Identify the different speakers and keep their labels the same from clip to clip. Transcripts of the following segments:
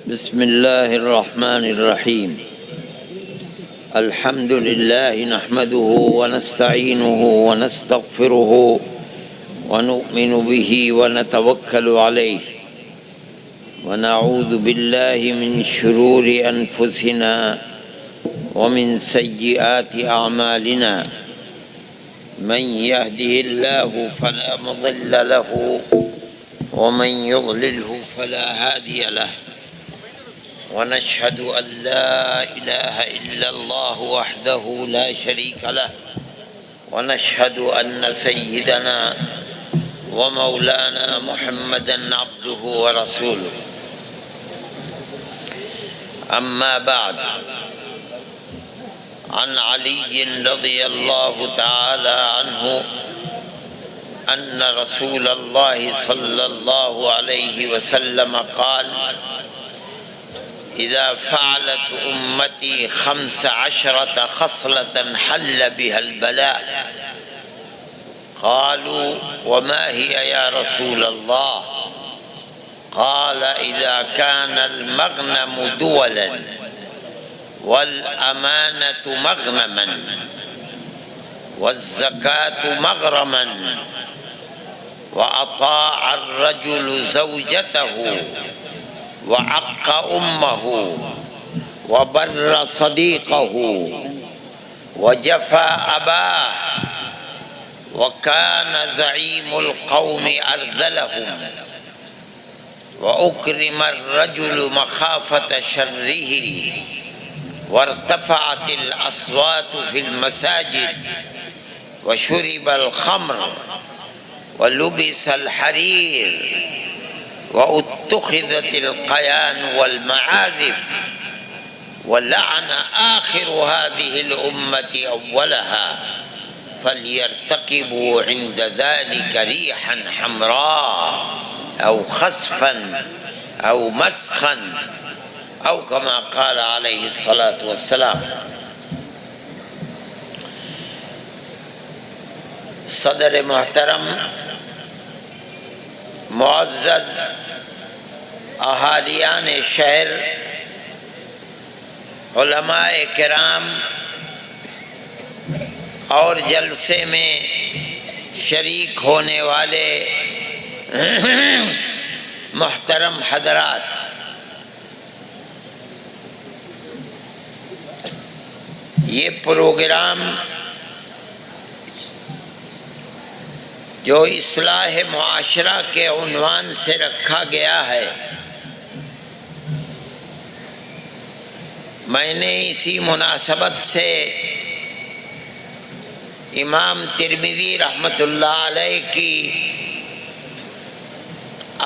Speaker 1: بسم اللہ الرحمن الرحیم الحمد للہ نحمده ونستعینه ونستغفره ونؤمن به ونتوکل علیہ ونعوذ باللہ من شرور انفسنا ومن سیئات اعمالنا من يهده الله فلا مضل له ومن يضلله فلا هادي له ونشهد أن لا إله إلا الله وحده لا شريك له ونشهد أن سيدنا ومولانا محمدا عبده ورسوله أما بعد عن علي رضي الله تعالى عنه أن رسول الله صلى الله عليه وسلم قال إذا فعلت أمتي 15 خصلة حل بها البلاء قالوا وما هي يا رسول الله قال إذا كان المغنم دولا والأمانة مغنما والزكاة مغرما وأطاع الرجل زوجته وعق أمه وبر صديقه وجفى أباه وكان زعيم القوم أرذلهم وأكرم الرجل مخافة شره وارتفعت الأصوات في المساجد وشرب الخمر ولبس الحرير واتخذت القيان والمعازف ولعن آخر هذه الأمة أولها فليرتقبوا عند ذلك ريحا حمراء أو خسفا أو مسخا أو كما قال عليه الصلاة والسلام. صدر محترم، معزز اہالیان شہر، علماء کرام اور جلسے میں شریک ہونے والے محترم حضرات، یہ پروگرام جو اصلاح معاشرہ کے عنوان سے رکھا گیا ہے، میں نے اسی مناسبت سے امام ترمذی رحمۃ اللہ علیہ کی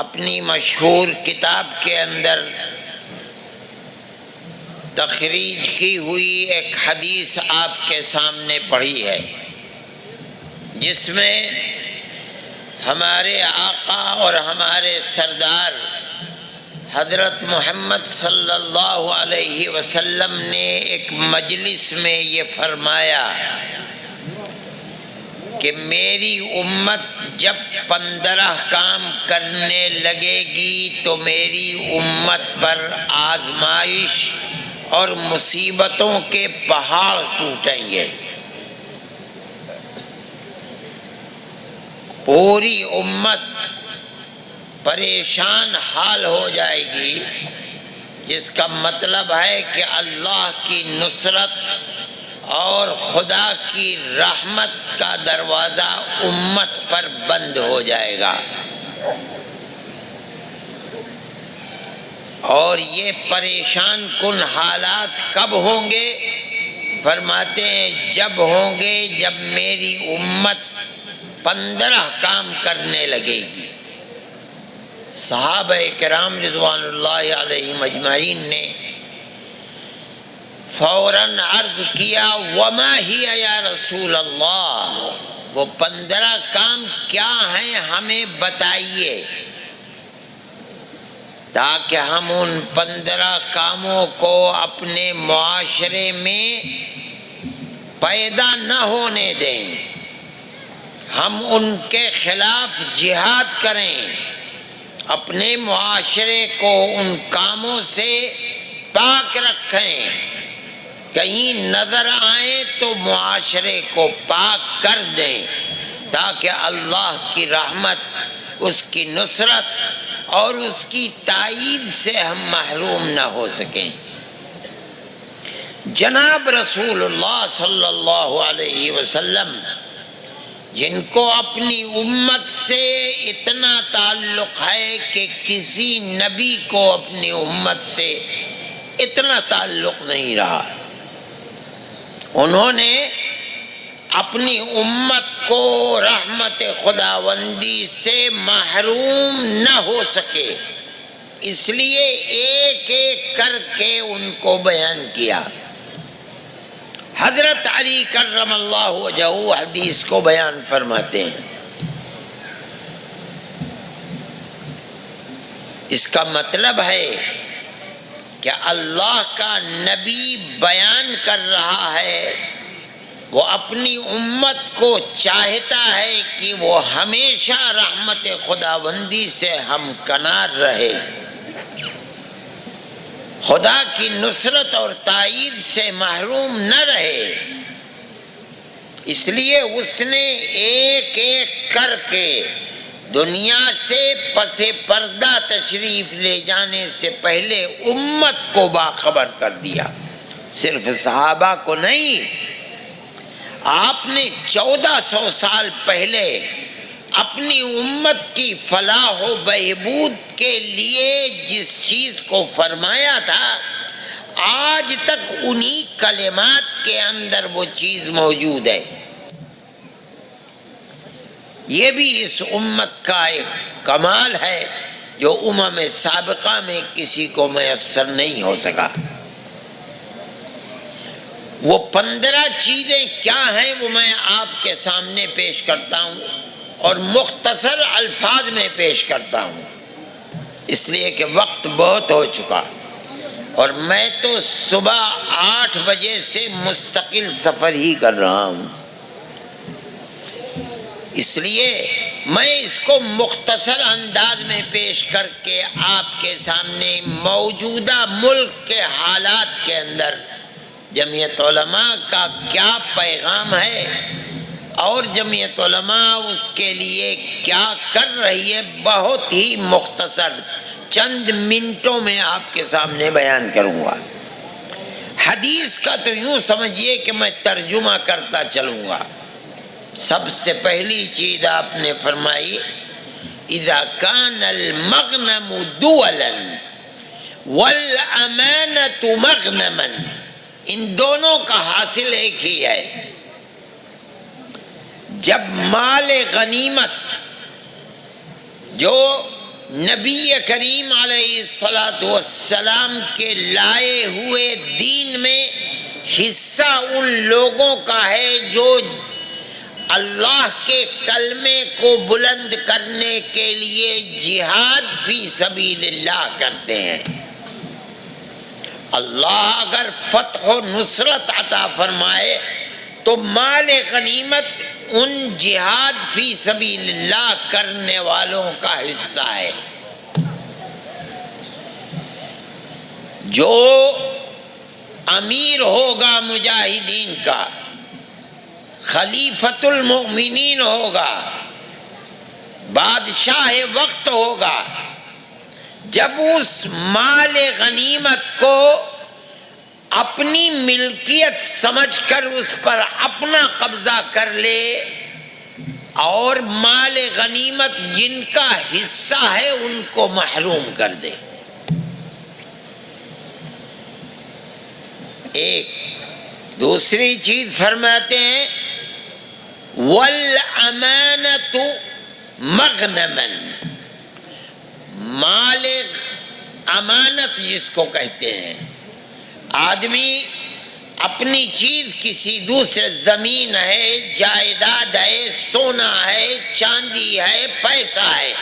Speaker 1: اپنی مشہور کتاب کے اندر تخریج کی ہوئی ایک حدیث آپ کے سامنے پڑھی ہے، جس میں ہمارے آقا اور ہمارے سردار حضرت محمد صلی اللہ علیہ وسلم نے ایک مجلس میں یہ فرمایا کہ میری امت جب 15 کام کرنے لگے گی تو میری امت پر آزمائش اور مصیبتوں کے پہاڑ ٹوٹیں گے، پوری امت پریشان حال ہو جائے گی، جس کا مطلب ہے کہ اللہ کی نصرت اور خدا کی رحمت کا دروازہ امت پر بند ہو جائے گا۔ اور یہ پریشان کن حالات کب ہوں گے؟ فرماتے ہیں جب ہوں گے جب میری امت 15 کام کرنے لگے گی۔ صحابہ کرام رضوان اللہ علیہم اجمعین نے فوراً عرض کیا وما ہی یا رسول اللہ، وہ 15 کام کیا ہیں ہمیں بتائیے، تاکہ ہم ان 15 کاموں کو اپنے معاشرے میں پیدا نہ ہونے دیں، ہم ان کے خلاف جہاد کریں، اپنے معاشرے کو ان کاموں سے پاک رکھیں، کہیں نظر آئیں تو معاشرے کو پاک کر دیں تاکہ اللہ کی رحمت، اس کی نصرت اور اس کی تائید سے ہم محروم نہ ہو سکیں۔ جناب رسول اللہ صلی اللہ علیہ وسلم، جن کو اپنی امت سے اتنا تعلق ہے کہ کسی نبی کو اپنی امت سے اتنا تعلق نہیں رہا، انہوں نے اپنی امت کو رحمت خداوندی سے محروم نہ ہو سکے، اس لیے ایک ایک کر کے ان کو بیان کیا۔ حضرت علی کرم اللہ وجہہ حدیث کو بیان فرماتے ہیں، اس کا مطلب ہے کہ اللہ کا نبی بیان کر رہا ہے، وہ اپنی امت کو چاہتا ہے کہ وہ ہمیشہ رحمت خداوندی سے ہمکنار رہے، خدا کی نصرت اور تائید سے محروم نہ رہے، اس لیے اس نے ایک ایک کر کے دنیا سے پس پردہ تشریف لے جانے سے پہلے امت کو باخبر کر دیا، صرف صحابہ کو نہیں۔ آپ نے 1400 سال پہلے اپنی امت کی فلاح و بہبود کے لیے جس چیز کو فرمایا تھا، آج تک انہی کلمات کے اندر وہ چیز موجود ہے۔ یہ بھی اس امت کا ایک کمال ہے جو امم سابقہ میں کسی کو میسر نہیں ہو سکا۔ وہ 15 چیزیں کیا ہیں وہ میں آپ کے سامنے پیش کرتا ہوں اور مختصر الفاظ میں پیش کرتا ہوں، اس لیے کہ وقت بہت ہو چکا اور میں تو صبح 8 بجے سے مستقل سفر ہی کر رہا ہوں، اس لیے میں اس کو مختصر انداز میں پیش کر کے آپ کے سامنے موجودہ ملک کے حالات کے اندر جمعیت علماء کا کیا پیغام ہے اور جمعیت علماء اس کے لیے کیا کر رہی ہے، بہت ہی مختصر چند منٹوں میں آپ کے سامنے بیان کروں گا۔ حدیث کا تو یوں سمجھیے کہ میں ترجمہ کرتا چلوں گا۔ سب سے پہلی چیز آپ نے فرمائی، اذا کان المغنم دولا والامانۃ مغنما، ان دونوں کا حاصل ایک ہی ہے۔ جب مال غنیمت جو نبی کریم علیہ السلام کے لائے ہوئے دین میں حصہ ان لوگوں کا ہے جو اللہ کے کلمے کو بلند کرنے کے لیے جہاد فی سبیل اللہ کرتے ہیں، اللہ اگر فتح و نصرت عطا فرمائے تو مال غنیمت ان جہاد فی سبیل اللہ کرنے والوں کا حصہ ہے۔ جو امیر ہوگا مجاہدین کا، خلیفۃ المؤمنین ہوگا، بادشاہ وقت ہوگا، جب اس مال غنیمت کو اپنی ملکیت سمجھ کر اس پر اپنا قبضہ کر لے اور مال غنیمت جن کا حصہ ہے ان کو محروم کر دے۔ ایک دوسری چیز فرماتے ہیں والامانۃ مغنما، مال امانت جس کو کہتے ہیں، آدمی اپنی چیز کسی دوسرے، زمین ہے، جائیداد ہے، سونا ہے، چاندی ہے، پیسہ ہے،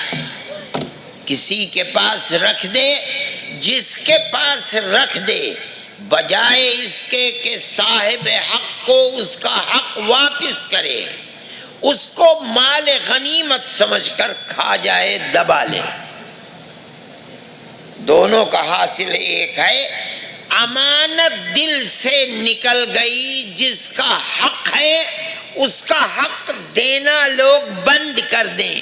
Speaker 1: کسی کے پاس رکھ دے، جس کے پاس رکھ دے، بجائے اس کے کہ صاحب حق کو اس کا حق واپس کرے، اس کو مال غنیمت سمجھ کر کھا جائے، دبا لے۔ دونوں کا حاصل ایک ہے، امانت دل سے نکل گئی، جس کا حق ہے اس کا حق دینا لوگ بند کر دیں۔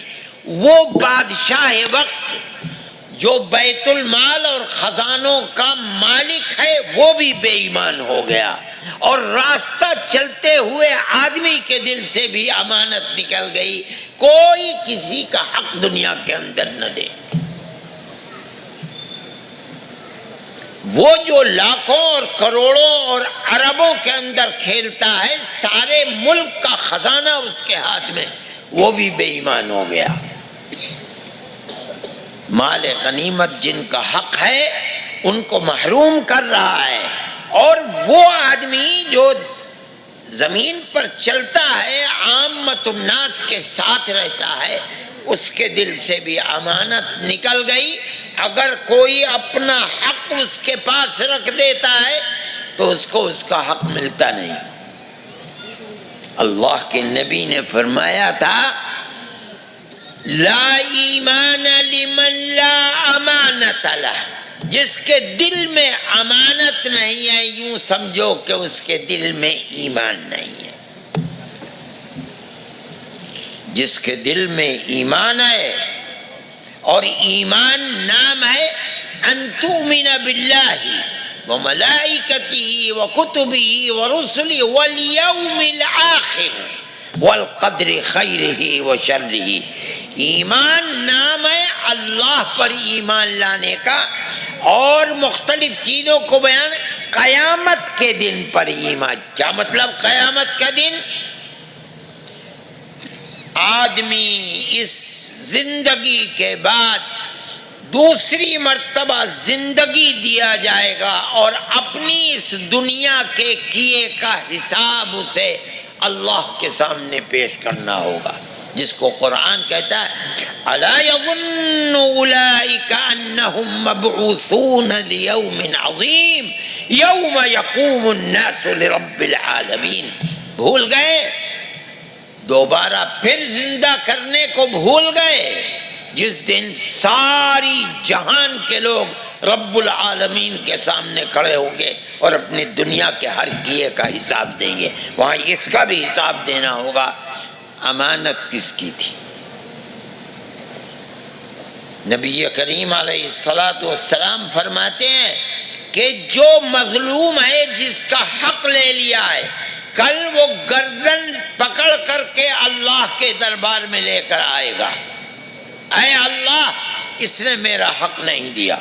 Speaker 1: وہ بادشاہ وقت جو بیت المال اور خزانوں کا مالک ہے وہ بھی بے ایمان ہو گیا، اور راستہ چلتے ہوئے آدمی کے دل سے بھی امانت نکل گئی، کوئی کسی کا حق دنیا کے اندر نہ دے۔ وہ جو لاکھوں اور کروڑوں اور اربوں کے اندر کھیلتا ہے، سارے ملک کا خزانہ اس کے ہاتھ میں، وہ بھی بے ایمان ہو گیا۔ مال غنیمت جن کا حق ہے ان کو محروم کر رہا ہے، اور وہ آدمی جو زمین پر چلتا ہے، عامت الناس کے ساتھ رہتا ہے، اس کے دل سے بھی امانت نکل گئی۔ اگر کوئی اپنا حق اس کے پاس رکھ دیتا ہے تو اس کو اس کا حق ملتا نہیں۔ اللہ کے نبی نے فرمایا تھا، لا ایمان لمن لا امانت لہ، جس کے دل میں امانت نہیں ہے یوں سمجھو کہ اس کے دل میں ایمان نہیں ہے۔ جس کے دل میں ایمان ہے، اور ایمان نام ہے ان تؤمن باللہ وملائکتہ وکتبہ ورسلہ والیوم الآخر والقدر خیرہ وشرہ۔ ایمان نام ہے اللہ پر ایمان لانے کا، اور مختلف چیزوں کو بیان، قیامت کے دن پر ایمان۔ کیا مطلب قیامت کا دن؟ آدمی اس زندگی کے بعد دوسری مرتبہ زندگی دیا جائے گا، اور اپنی اس دنیا کے کیے کا حساب اسے اللہ کے سامنے پیش کرنا ہوگا، جس کو قرآن کہتا ہے الا یظن اولئک انہم مبعوثون لیوم عظیم یوم یقوم الناس لرب العالمین۔ بھول گئے؟ دوبارہ پھر زندہ کرنے کو بھول گئے، جس دن ساری جہان کے لوگ رب العالمین کے سامنے کھڑے ہوں گے اور اپنی دنیا کے ہر کیے کا حساب دیں گے، وہاں اس کا بھی حساب دینا ہوگا۔ امانت کس کی تھی؟ نبی کریم علیہ السلام فرماتے ہیں کہ جو مظلوم ہے، جس کا حق لے لیا ہے، کل وہ گردن پکڑ کر کے اللہ کے دربار میں لے کر آئے گا، اے اللہ اس نے میرا حق نہیں دیا۔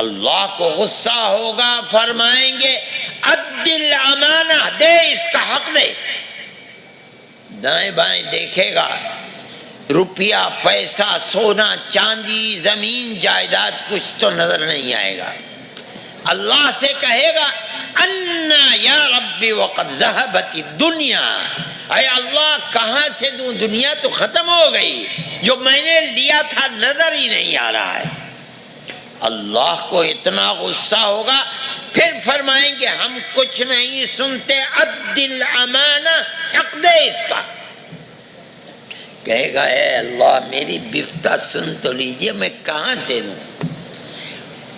Speaker 1: اللہ کو غصہ ہوگا، فرمائیں گے اد الامانہ، دے اس کا حق دے۔ دائیں بائیں دیکھے گا، روپیہ پیسہ سونا چاندی زمین جائیداد کچھ تو نظر نہیں آئے گا۔ اللہ سے کہے گا انا یا ربی وقد ذہبت الدنیا، اے اللہ کہاں سے دوں، دنیا تو ختم ہو گئی، جو میں نے لیا تھا نظر ہی نہیں آ رہا ہے۔ اللہ کو اتنا غصہ ہوگا، پھر فرمائیں گے ہم کچھ نہیں سنتے، اد الامانہ، حق دے اس کا۔ کہے گا اے اللہ میری بفتا سن تو لیجئے، میں کہاں سے دوں،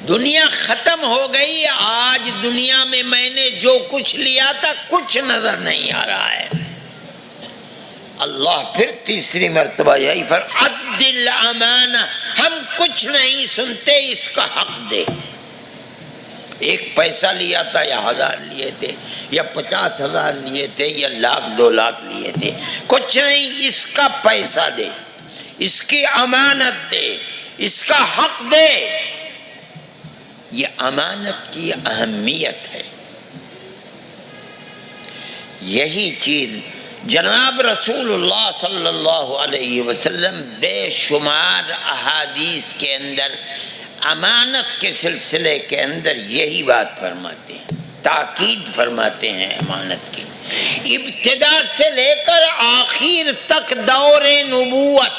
Speaker 1: دنیا ختم ہو گئی، آج دنیا میں نے جو کچھ لیا تھا کچھ نظر نہیں آ رہا ہے۔ اللہ پھر تیسری مرتبہ یہی اد الامانہ، ہم کچھ نہیں سنتے، اس کا حق دے۔ ایک پیسہ لیا تھا یا 1000 لیے تھے یا 50,000 لیے تھے یا 1,00,000 2,00,000 لیے تھے، کچھ نہیں، اس کا پیسہ دے، اس کی امانت دے، اس کا حق دے۔ یہ امانت کی اہمیت ہے۔ یہی چیز جناب رسول اللہ صلی اللہ علیہ وسلم بے شمار احادیث کے اندر امانت کے سلسلے کے اندر یہی بات فرماتے ہیں، تاکید فرماتے ہیں امانت کی۔ ابتدا سے لے کر آخر تک دور نبوت،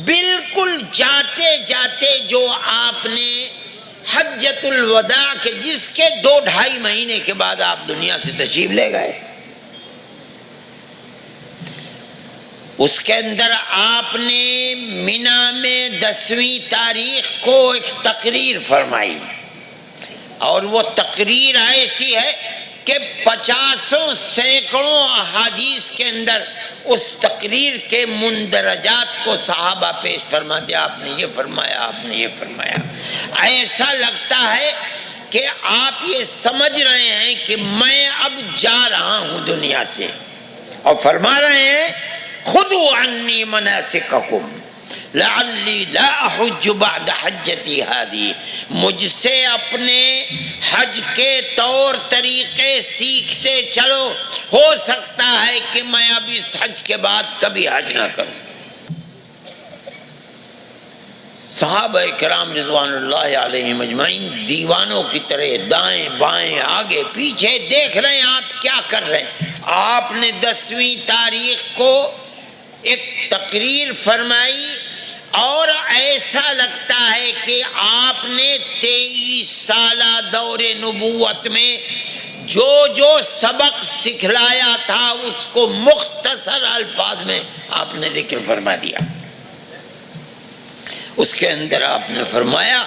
Speaker 1: بالکل جاتے جاتے جو آپ نے حجۃ الوداع کے جس کے 2-2.5 مہینے کے بعد آپ دنیا سے تشریف لے گئے، اس کے اندر آپ نے منا میں 10ویں تاریخ کو ایک تقریر فرمائی، اور وہ تقریر ایسی ہے کہ 50 سینکڑوں احادیث کے اندر اس تقریر کے مندرجات کو صحابہ پیش فرما دیا، آپ نے یہ فرمایا، آپ نے یہ فرمایا۔ ایسا لگتا ہے کہ آپ یہ سمجھ رہے ہیں کہ میں اب جا رہا ہوں دنیا سے، اور فرما رہے ہیں خذوا عنی مناسککم لعلی لا احج بعد حجتی ہذی، مجھ سے اپنے حج کے طور طریقے سیکھتے چلو، ہو سکتا ہے کہ میں اب اس حج کے بعد کبھی حج نہ کروں۔ صحابہ کرام رضوان اللہ علیہم اجمعین دیوانوں کی طرح دائیں بائیں آگے پیچھے دیکھ رہے ہیں آپ کیا کر رہے ہیں۔ آپ نے 10ویں تاریخ کو ایک تقریر فرمائی، اور ایسا لگتا ہے کہ آپ نے 23 سالہ دور نبوت میں جو سبق سکھلایا تھا اس کو مختصر الفاظ میں آپ نے ذکر فرما دیا۔ اس کے اندر آپ نے فرمایا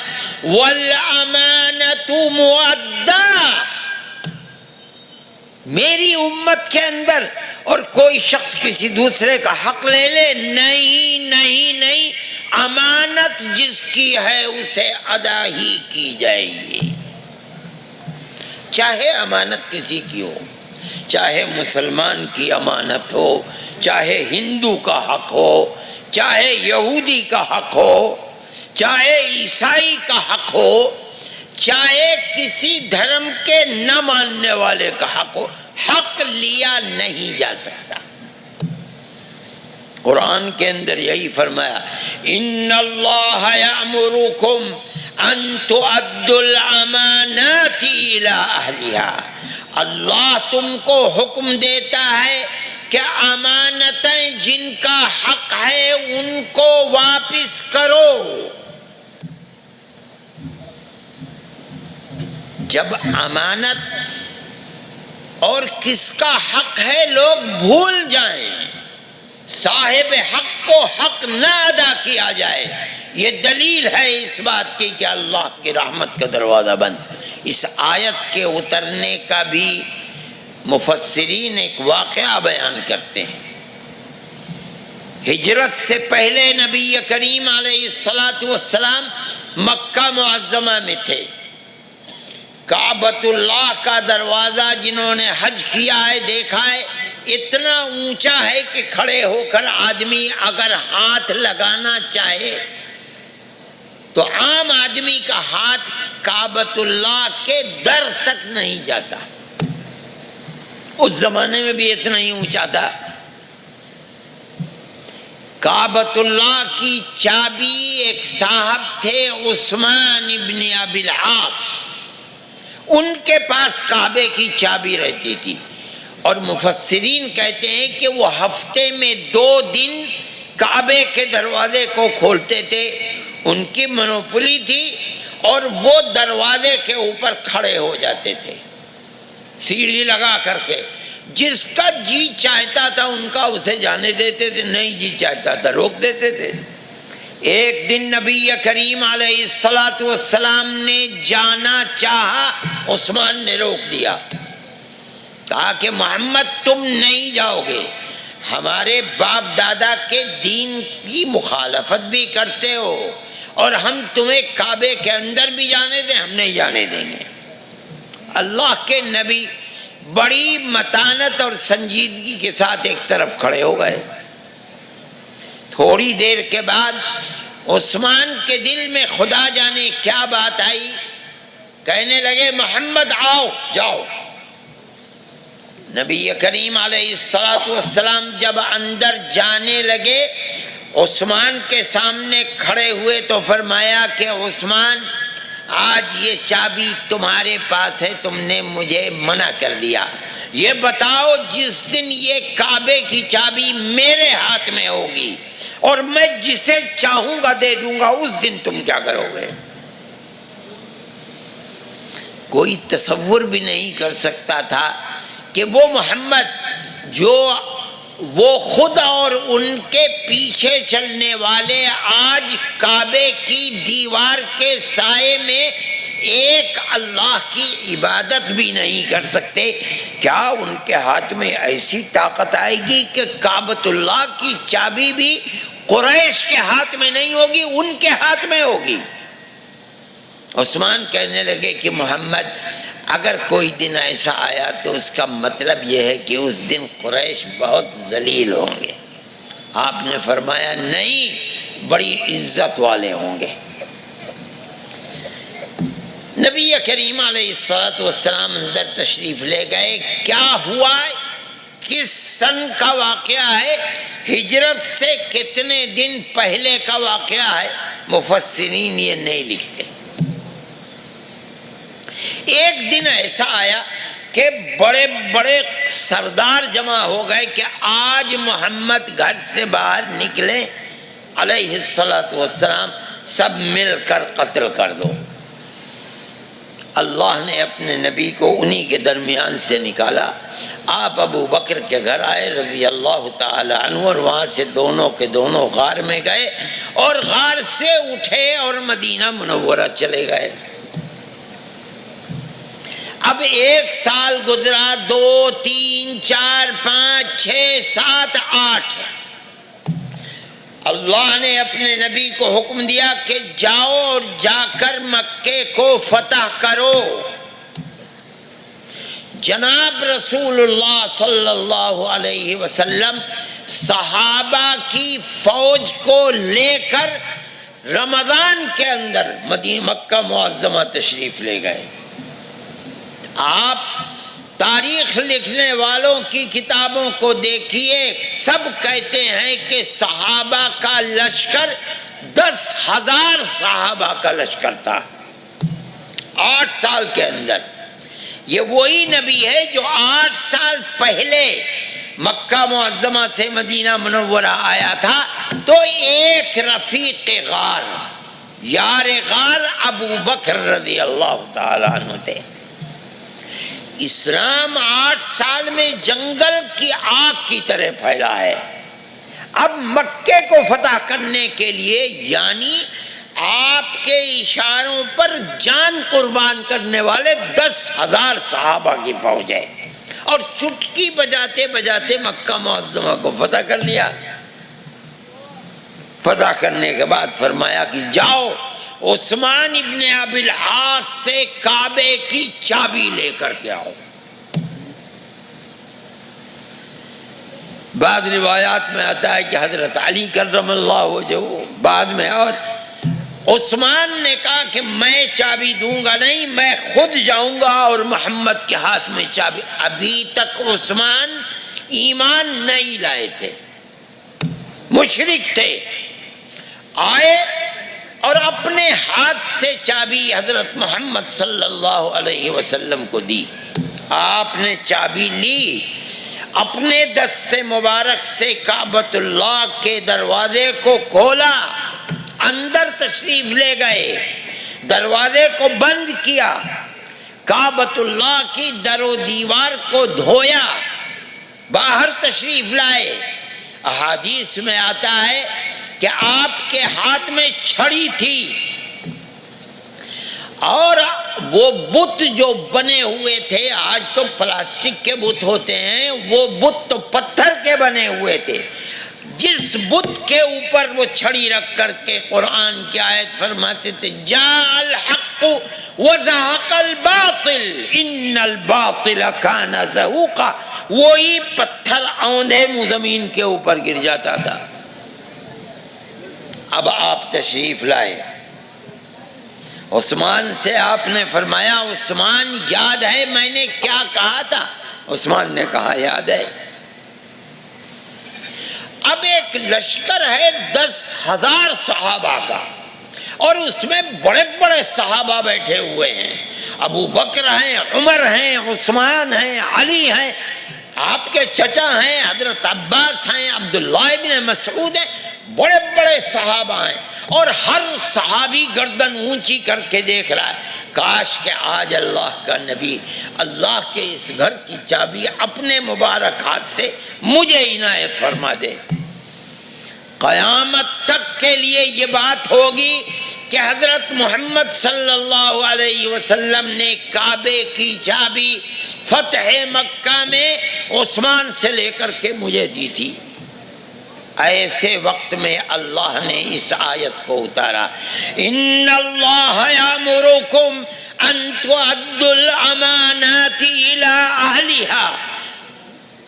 Speaker 1: وَالْأَمَانَةُ مُؤَدَّى، میری امت کے اندر اور کوئی شخص کسی دوسرے کا حق لے لے، نہیں نہیں نہیں، امانت جس کی ہے اسے ادا ہی کی جائے گی، چاہے امانت کسی کی ہو، چاہے مسلمان کی امانت ہو، چاہے ہندو کا حق ہو، چاہے یہودی کا حق ہو، چاہے عیسائی کا حق ہو، چاہے کسی دھرم کے نہ ماننے والے کا حق ہو، حق لیا نہیں جا سکتا۔ قرآن کے اندر یہی فرمایا ان اللہ یأمرکم ان تؤدوا الامانات الی اہلہا، اللہ تم کو حکم دیتا ہے کہ امانتیں جن کا حق ہے ان کو واپس کرو۔ جب امانت اور کس کا حق ہے لوگ بھول جائیں، صاحب حق کو حق نہ ادا کیا جائے، یہ دلیل ہے اس بات کی کہ اللہ کی رحمت کا دروازہ بند۔ اس آیت کے اترنے کا بھی مفسرین ایک واقعہ بیان کرتے ہیں۔ ہجرت سے پہلے نبی کریم علیہ الصلاۃ والسلام مکہ معظمہ میں تھے۔ کعبۃ اللہ کا دروازہ جنہوں نے حج کیا ہے دیکھا ہے، اتنا اونچا ہے کہ کھڑے ہو کر آدمی اگر ہاتھ لگانا چاہے تو عام آدمی کا ہاتھ کعبۃ اللہ کے در تک نہیں جاتا۔ اس زمانے میں بھی اتنا ہی اونچا تھا۔ کعبۃ اللہ کی چابی ایک صاحب تھے عثمان ابن ابی العاص، ان کے پاس کعبے کی چابی رہتی تھی، اور مفسرین کہتے ہیں کہ وہ ہفتے میں 2 دن کعبے کے دروازے کو کھولتے تھے، ان کی منوپلی تھی، اور وہ دروازے کے اوپر کھڑے ہو جاتے تھے سیڑھی لگا کر کے، جس کا جی چاہتا تھا ان کا اسے جانے دیتے تھے، نہیں جی چاہتا تھا روک دیتے تھے۔ ایک دن نبی کریم علیہ الصلاۃ والسلام نے جانا چاہا، عثمان نے روک دیا، کہا کہ محمد تم نہیں جاؤ گے، ہمارے باپ دادا کے دین کی مخالفت بھی کرتے ہو، اور ہم تمہیں کعبے کے اندر بھی جانے دیں، ہم نہیں جانے دیں گے۔ اللہ کے نبی بڑی متانت اور سنجیدگی کے ساتھ ایک طرف کھڑے ہو گئے۔ تھوڑی دیر کے بعد عثمان کے دل میں خدا جانے کیا بات آئی، کہنے لگے محمد آؤ جاؤ۔ نبی کریم علیہ السلام جب اندر جانے لگے، عثمان کے سامنے کھڑے ہوئے تو فرمایا کہ عثمان آج یہ چابی تمہارے پاس ہے، تم نے مجھے منع کر دیا، یہ بتاؤ جس دن یہ کعبے کی چابی میرے ہاتھ میں ہوگی اور میں جسے چاہوں گا دے دوں گا، اس دن تم کیا کرو گے؟ کوئی تصور بھی نہیں کر سکتا تھا کہ وہ محمد جو وہ خود اور ان کے پیچھے چلنے والے آج کعبے کی دیوار کے سائے میں ایک اللہ کی عبادت بھی نہیں کر سکتے، کیا ان کے ہاتھ میں ایسی طاقت آئے گی کہ کعبۃ اللہ کی چابی بھی قریش کے ہاتھ میں نہیں ہوگی، ان کے ہاتھ میں ہوگی؟ عثمان کہنے لگے کہ محمد اگر کوئی دن ایسا آیا تو اس کا مطلب یہ ہے کہ اس دن قریش بہت ذلیل ہوں گے۔ آپ نے فرمایا نہیں، بڑی عزت والے ہوں گے۔ نبی کریم علیہ الصلوۃ والسلام اندر تشریف لے گئے۔ کیا ہوا؟ کس سن کا واقعہ ہے؟ ہجرت سے کتنے دن پہلے کا واقعہ ہے؟ مفسرین یہ نہیں لکھتے۔ ایک دن ایسا آیا کہ بڑے بڑے سردار جمع ہو گئے کہ آج محمد گھر سے باہر نکلے علیہ الصلوۃ والسلام، سب مل کر قتل کر دو۔ اللہ نے اپنے نبی کو انہی کے درمیان سے نکالا۔ آپ ابو بکر کے گھر آئے رضی اللہ تعالی عنہ، اور وہاں سے دونوں کے دونوں غار میں گئے اور غار سے اٹھے اور مدینہ منورہ چلے گئے۔ اب 1 سال گزرا، 2 3 4 5 6 7 8۔ اللہ نے اپنے نبی کو حکم دیا کہ جاؤ اور جا کر مکے کو فتح کرو۔ جناب رسول اللہ صلی اللہ علیہ وسلم صحابہ کی فوج کو لے کر رمضان کے اندر مکہ معظمہ تشریف لے گئے۔ آپ تاریخ لکھنے والوں کی کتابوں کو دیکھیے، سب کہتے ہیں کہ صحابہ کا لشکر 10,000 صحابہ کا لشکر تھا 8 سال کے اندر۔ یہ وہی نبی ہے جو 8 سال پہلے مکہ معظمہ سے مدینہ منورہ آیا تھا، تو ایک رفیق غار، یار غار ابو بکر رضی اللہ تعالیٰ عنہ تھے۔ اسلام 8 سال میں جنگل کی آگ کی طرح پھیلا ہے۔ اب مکے کو فتح کرنے کے لیے، یعنی آپ کے اشاروں پر جان قربان کرنے والے 10,000 صحابہ کی فوج ہے، اور چٹکی بجاتے بجاتے مکہ معظمہ کو فتح کر لیا۔ فتح کرنے کے بعد فرمایا کہ جاؤ عثمان ابن ابی العاص سے کعبے کی چابی لے کر کے آؤ۔ بعض روایات میں آتا ہے کہ حضرت علی کرم اللہ وجہہ بعد میں، اور عثمان نے کہا کہ میں چابی دوں گا نہیں، میں خود جاؤں گا اور محمد کے ہاتھ میں چابی۔ ابھی تک عثمان ایمان نہیں لائے تھے، مشرک تھے، آئے اور اپنے ہاتھ سے چابی حضرت محمد صلی اللہ علیہ وسلم کو دی۔ آپ نے چابی لی، اپنے دست مبارک سے کعبۃ اللہ کے دروازے کو کھولا، اندر تشریف لے گئے، دروازے کو بند کیا، کعبۃ اللہ کی در و دیوار کو دھویا، باہر تشریف لائے۔ احادیث میں آتا ہے کہ آپ کے ہاتھ میں چھڑی تھی، اور وہ بت جو بنے ہوئے تھے، آج تو پلاسٹک کے بت ہوتے ہیں، وہ بت تو پتھر کے بنے ہوئے تھے۔ جس بت کے اوپر وہ چھڑی رکھ کر کے قرآن کی آیت فرماتے تھے، جاء الحق وزهق الباطل ان الباطل کان زہوقا، وہی پتھر اوندھے منہ زمین کے اوپر گر جاتا تھا۔ اب آپ تشریف لائے، عثمان سے آپ نے فرمایا عثمان یاد ہے میں نے کیا کہا تھا؟ عثمان نے کہا یاد ہے۔ اب ایک لشکر ہے 10,000 صحابہ کا، اور اس میں بڑے بڑے صحابہ بیٹھے ہوئے ہیں، ابو بکر ہیں، عمر ہیں، عثمان ہیں، علی ہیں، آپ کے چچا ہیں حضرت عباس ہیں، عبداللہ ابن مسعود ہیں، بڑے بڑے صحابہ ہیں، اور ہر صحابی گردن اونچی کر کے دیکھ رہا ہے، کاش کہ آج اللہ کا نبی اللہ کے اس گھر کی چابی اپنے مبارک ہاتھ سے مجھے عنایت فرما دے۔ قیامت تک کے لیے یہ بات ہوگی کہ حضرت محمد صلی اللہ علیہ وسلم نے کعبے کی چابی فتح مکہ میں عثمان سے لے کر کے مجھے دی تھی۔ ایسے وقت میں اللہ نے اس آیت کو اتارا، ان اللہ یامرکم ان تؤدوا الامانات الی اہلھا،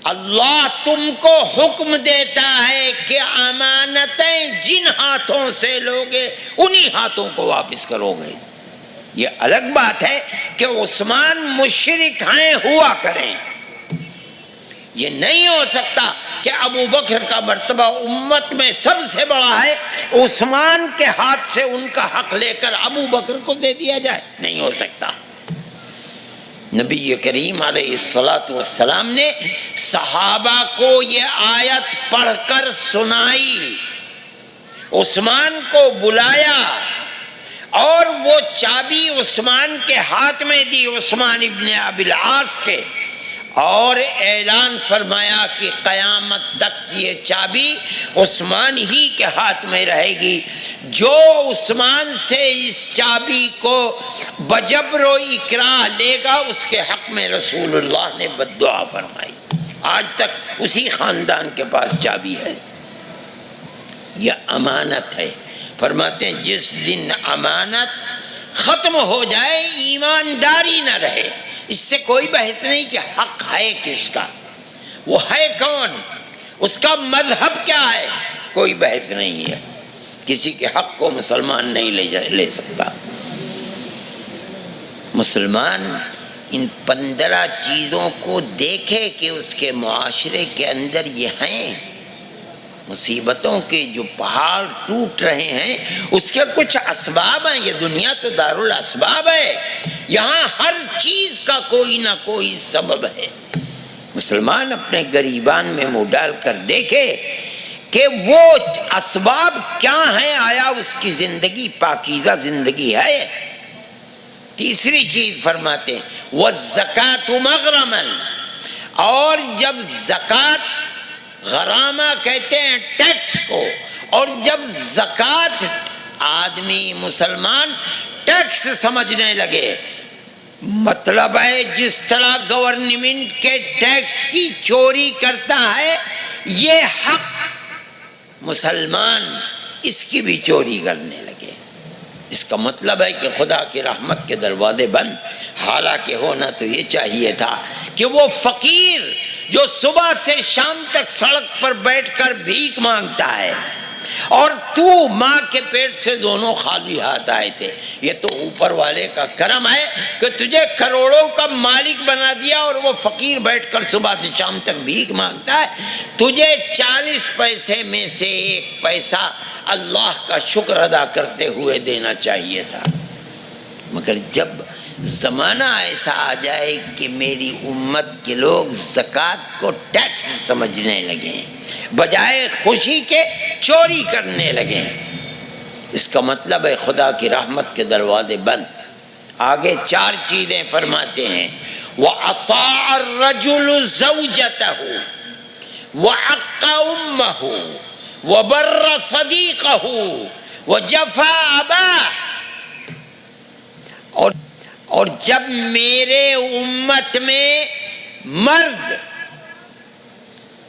Speaker 1: اللہ تم کو حکم دیتا ہے کہ امانتیں جن ہاتھوں سے لوگے انہی ہاتھوں کو واپس کرو گے۔ یہ الگ بات ہے کہ عثمان مشرک ہیں ہوا کریں، یہ نہیں ہو سکتا کہ ابو بکر کا مرتبہ امت میں سب سے بڑا ہے، عثمان کے ہاتھ سے ان کا حق لے کر ابو بکر کو دے دیا جائے، نہیں ہو سکتا۔ نبی کریم علیہ السلام نے صحابہ کو یہ آیت پڑھ کر سنائی، عثمان کو بلایا اور وہ چابی عثمان کے ہاتھ میں دی، عثمان ابن ابی العاص کے، اور اعلان فرمایا کہ قیامت تک یہ چابی عثمان ہی کے ہاتھ میں رہے گی، جو عثمان سے اس چابی کو بجبر و اکراہ لے گا اس کے حق میں رسول اللہ نے بد دعا فرمائی۔ آج تک اسی خاندان کے پاس چابی ہے، یہ امانت ہے۔ فرماتے ہیں جس دن امانت ختم ہو جائے، ایمانداری نہ رہے، اس سے کوئی بحث نہیں کہ حق ہے کس کا، وہ ہے کون، اس کا مذہب کیا ہے، کوئی بحث نہیں ہے۔ کسی کے حق کو مسلمان نہیں لے سکتا۔ مسلمان ان 15 چیزوں کو دیکھے کہ اس کے معاشرے کے اندر یہ ہیں، مصیبتوں کے جو پہاڑ ٹوٹ رہے ہیں اس کے کچھ اسباب ہیں۔ یہ دنیا تو دارالاسباب ہے، یہاں ہر چیز کا کوئی نہ کوئی سبب ہے۔ مسلمان اپنے گریبان میں منہ ڈال کر دیکھے کہ وہ اسباب کیا ہیں، آیا اس کی زندگی پاکیزہ زندگی ہے۔ تیسری چیز فرماتے ہیں وَالزَّكَاةُ مَغْرَمًا، اور جب زکوٰۃ، غرامہ کہتے ہیں ٹیکس کو، اور جب زکوٰۃ آدمی مسلمان ٹیکس سمجھنے لگے، مطلب ہے جس طرح گورنمنٹ کے ٹیکس کی چوری کرتا ہے یہ حق مسلمان اس کی بھی چوری کرنے لگے، اس کا مطلب ہے کہ خدا کی رحمت کے دروازے بند۔ حالانکہ ہونا تو یہ چاہیے تھا کہ وہ فقیر جو صبح سے شام تک سڑک پر بیٹھ کر بھیک مانگتا ہے اور تو ماں کے پیٹ سے دونوں خالی ہاتھ آئے تھے، یہ تو اوپر والے کا کرم ہے کہ تجھے کروڑوں کا مالک بنا دیا اور وہ فقیر بیٹھ کر صبح سے شام تک بھیک مانگتا ہے۔ تجھے 40 پیسے میں سے 1 پیسہ اللہ کا شکر ادا کرتے ہوئے دینا چاہیے تھا۔ مگر جب زمانہ ایسا آ جائے کہ میری امت کے لوگ زکوٰۃ کو ٹیکس سمجھنے لگے، بجائے خوشی کے چوری کرنے لگے، اس کا مطلب ہے خدا کی رحمت کے دروازے بند۔ آگے 4 چیزیں فرماتے ہیں وَأَطَاعَ الرَّجُلُ زَوْجَتَهُ وَعَقَّ أُمَّهُ وَبَرَّ صَدِيقَهُ وَجَفَا أَبَاهُ، اور جب میرے امت میں مرد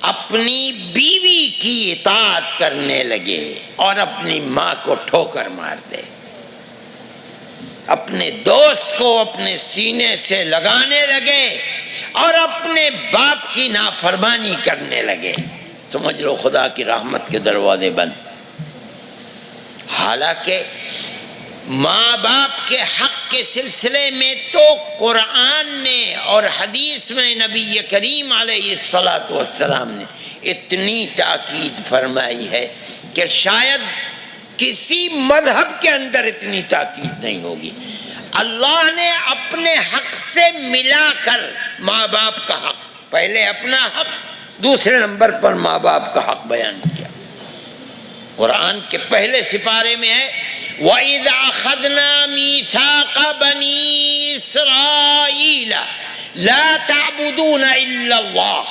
Speaker 1: اپنی بیوی کی اطاعت کرنے لگے اور اپنی ماں کو ٹھوکر مار دے، اپنے دوست کو اپنے سینے سے لگانے لگے اور اپنے باپ کی نافرمانی کرنے لگے، سمجھ لو خدا کی رحمت کے دروازے بند۔ حالانکہ ماں باپ کے حق کے سلسلے میں تو قرآن نے اور حدیث میں نبی کریم علیہ السلام نے اتنی تاکید فرمائی ہے کہ شاید کسی مذہب کے اندر اتنی تاکید نہیں ہوگی۔ اللہ نے اپنے حق سے ملا کر ماں باپ کا حق، پہلے اپنا حق، دوسرے نمبر پر ماں باپ کا حق بیان کیا۔ قرآن کے پہلے سپارے میں ہے وَإِذْ أَخَذْنَا مِيثَاقَ بَنِي إِسْرَائِيلَ لَا تَعْبُدُونَ إِلَّا اللَّهَ،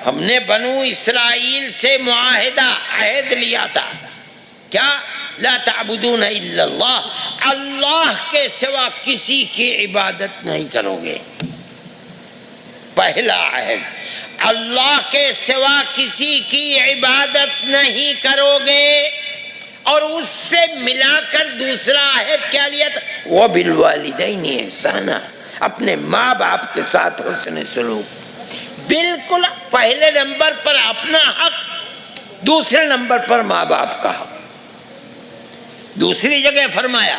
Speaker 1: ہم نے بنو اسرائیل سے معاہدہ عہد لیا تھا، کیا؟ لا تعبدون الا اللہ، اللہ کے سوا کسی کی عبادت نہیں کرو گے۔ پہلا عہد، اللہ کے سوا کسی کی عبادت نہیں کرو گے۔ اور اس سے ملا کر دوسرا عہد کیا لیا تھا؟ وَبِالْوَالِدَيْنِ إِحْسَانًا، اپنے ماں باپ کے ساتھ حسن سلوک۔ بالکل پہلے نمبر پر اپنا حق، دوسرے نمبر پر ماں باپ کا حق۔ دوسری جگہ فرمایا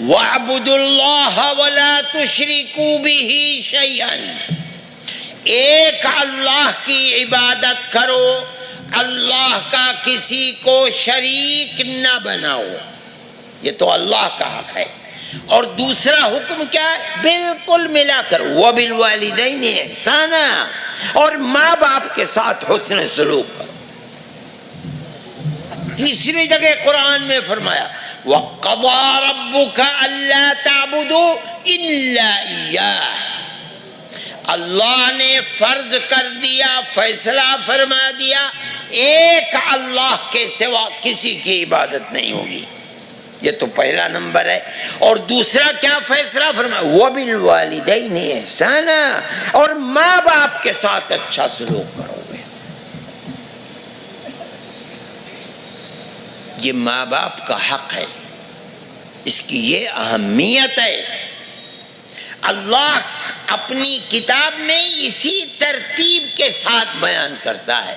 Speaker 1: وَاعْبُدُوا اللَّهَ وَلَا تُشْرِكُوا بِهِ شَيْئًا، ایک اللہ کی عبادت کرو، اللہ کا کسی کو شریک نہ بناؤ، یہ تو اللہ کا حق ہے۔ اور دوسرا حکم کیا ہے؟ بالکل ملا کر وَبِالْوَالِدَيْنِ إِحْسَانًا، اور ماں باپ کے ساتھ حسن سلوک کرو۔ تیسری جگہ قرآن میں فرمایا وَقَضَىٰ رَبُّكَ أَلَّا تَعْبُدُوا إِلَّا إِيَّاهُ، اللہ نے فرض کر دیا، فیصلہ فرما دیا، ایک اللہ کے سوا کسی کی عبادت نہیں ہوگی۔ یہ تو پہلا نمبر ہے۔ اور دوسرا کیا فیصلہ فرمایا؟ وَبِالْوَالِدَيْنِ إِحْسَانًا، اور ماں باپ کے ساتھ اچھا سلوک کرو گے۔ یہ ماں باپ کا حق ہے، اس کی یہ اہمیت ہے۔ اللہ اپنی کتاب میں اسی ترتیب کے ساتھ بیان کرتا ہے،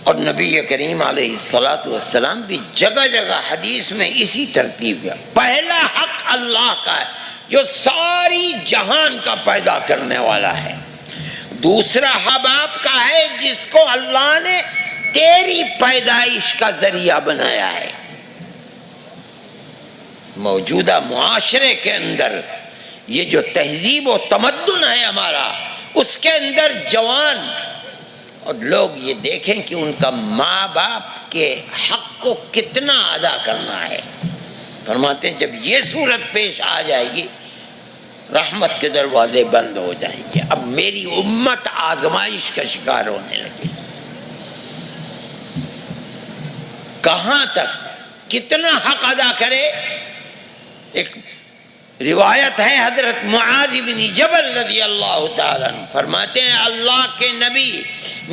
Speaker 1: اور نبی کریم علیہ الصلاۃ والسلام بھی جگہ جگہ حدیث میں اسی ترتیب کا۔ پہلا حق اللہ کا ہے جو ساری جہان کا پیدا کرنے والا ہے۔ دوسرا ماں باپ کا ہے جس کو اللہ نے تیری پیدائش کا ذریعہ بنایا ہے۔ موجودہ معاشرے کے اندر یہ جو تہذیب و تمدن ہے ہمارا، اس کے اندر جوان اور لوگ یہ دیکھیں کہ ان کا ماں باپ کے حق کو کتنا ادا کرنا ہے۔ فرماتے ہیں جب یہ صورت پیش آ جائے گی رحمت کے دروازے بند ہو جائیں گے، اب میری امت آزمائش کا شکار ہونے لگی۔ کہاں تک کتنا حق ادا کرے؟ ایک روایت ہے حضرت معاذ بن جبل رضی اللہ تعالیٰ عنہ فرماتے ہیں اللہ کے نبی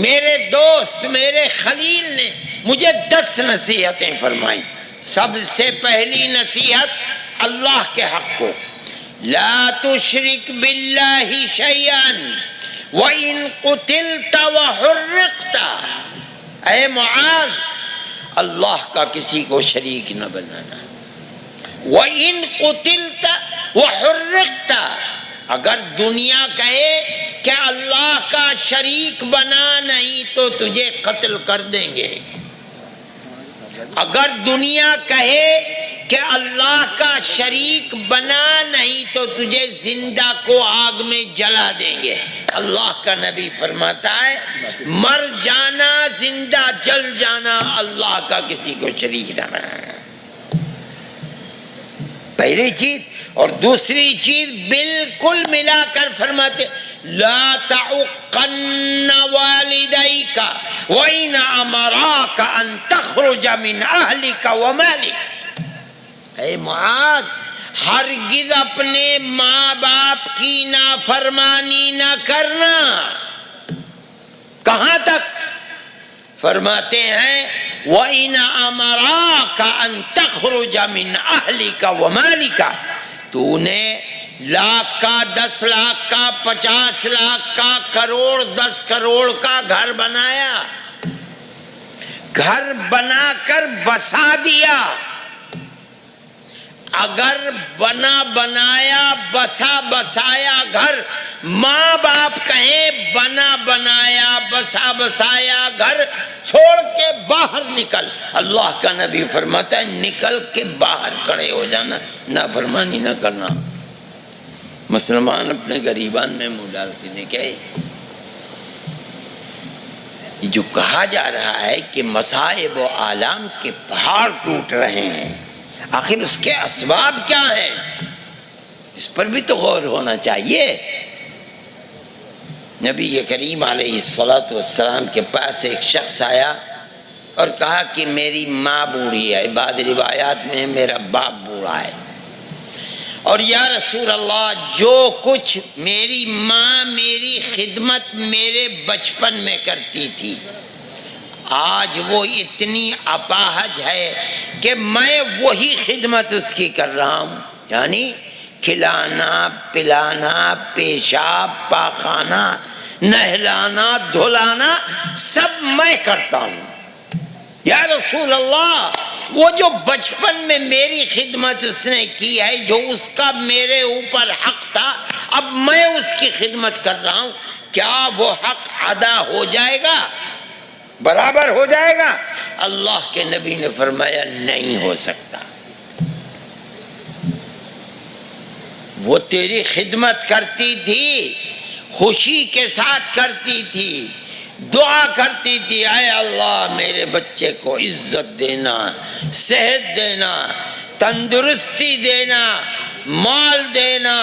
Speaker 1: میرے دوست میرے خلیل نے مجھے 10 نصیحتیں فرمائیں۔ سب سے پہلی نصیحت اللہ کے حق کو، لا تشرک باللہ شیئا وَإِن قُتِلْتَ وَحُرِّقْتَ، اے معاذ اللہ کا کسی کو شریک نہ بنانا۔ وَإِن قُتِلْتَ وَحُرِّقْتَ، اگر دنیا کہے کہ اللہ کا شریک بنا نہیں تو تجھے قتل کر دیں گے، اگر دنیا کہے کہ اللہ کا شریک بنا نہیں تو تجھے زندہ کو آگ میں جلا دیں گے۔ اللہ کا نبی فرماتا ہے مر جانا زندہ جل جانا اللہ کا کسی کو شریک نہ بنانا، پہلی چیز۔ اور دوسری چیز بالکل ملا کر فرماتے لا تعقن والدیک وَإِنْ أَمَرَاكَ أَن تَخْرُجَ مِنْ أَهْلِكَ وَمَالِكَ، اے معاذ ہرگز اپنے ماں باپ کی نافرمانی نہ کرنا۔ کہاں تک؟ فرماتے ہیں وَإِنْ أَمَرَاكَ أَن تَخْرُجَ مِنْ أَهْلِكَ وَمَالِكَ، تو نے لاکھ کا 10 لاکھ کا 50 لاکھ کا کروڑ 10 کروڑ کا گھر بنایا، گھر بنا کر بسا دیا، اگر بنا بنایا بسا بسایا گھر ماں باپ کہیں بنا بنایا بسا بسایا گھر چھوڑ کے باہر نکل، اللہ کا نبی فرماتا ہے نکل کے باہر کھڑے ہو جانا، نافرمانی نہ کرنا۔ مسلمان اپنے غریبان میں منہ ڈالتے ہیں کہ جو کہا جا رہا ہے کہ مصائب و آلام کے پہاڑ ٹوٹ رہے ہیں، آخر اس کے اسباب کیا ہیں؟ اس پر بھی تو غور ہونا چاہیے۔ نبی کریم علیہ السلام کے پاس ایک شخص آیا اور کہا کہ میری ماں بوڑھی ہے، بعض روایات میں میرا باپ بوڑھا ہے، اور یا رسول اللہ جو کچھ میری ماں میری خدمت میرے بچپن میں کرتی تھی، آج وہ اتنی اپاہج ہے کہ میں وہی خدمت اس کی کر رہا ہوں، یعنی کھلانا پلانا پیشاب پاخانہ نہلانا دھلانا سب میں کرتا ہوں۔ یا رسول اللہ وہ جو بچپن میں میری خدمت اس نے کی ہے، جو اس کا میرے اوپر حق تھا، اب میں اس کی خدمت کر رہا ہوں، کیا وہ حق ادا ہو جائے گا، برابر ہو جائے گا؟ اللہ کے نبی نے فرمایا نہیں ہو سکتا۔ وہ تیری خدمت کرتی تھی، خوشی کے ساتھ کرتی تھی، دعا کرتی تھی، اے اللہ میرے بچے کو عزت دینا، صحت دینا، تندرستی دینا، مال دینا،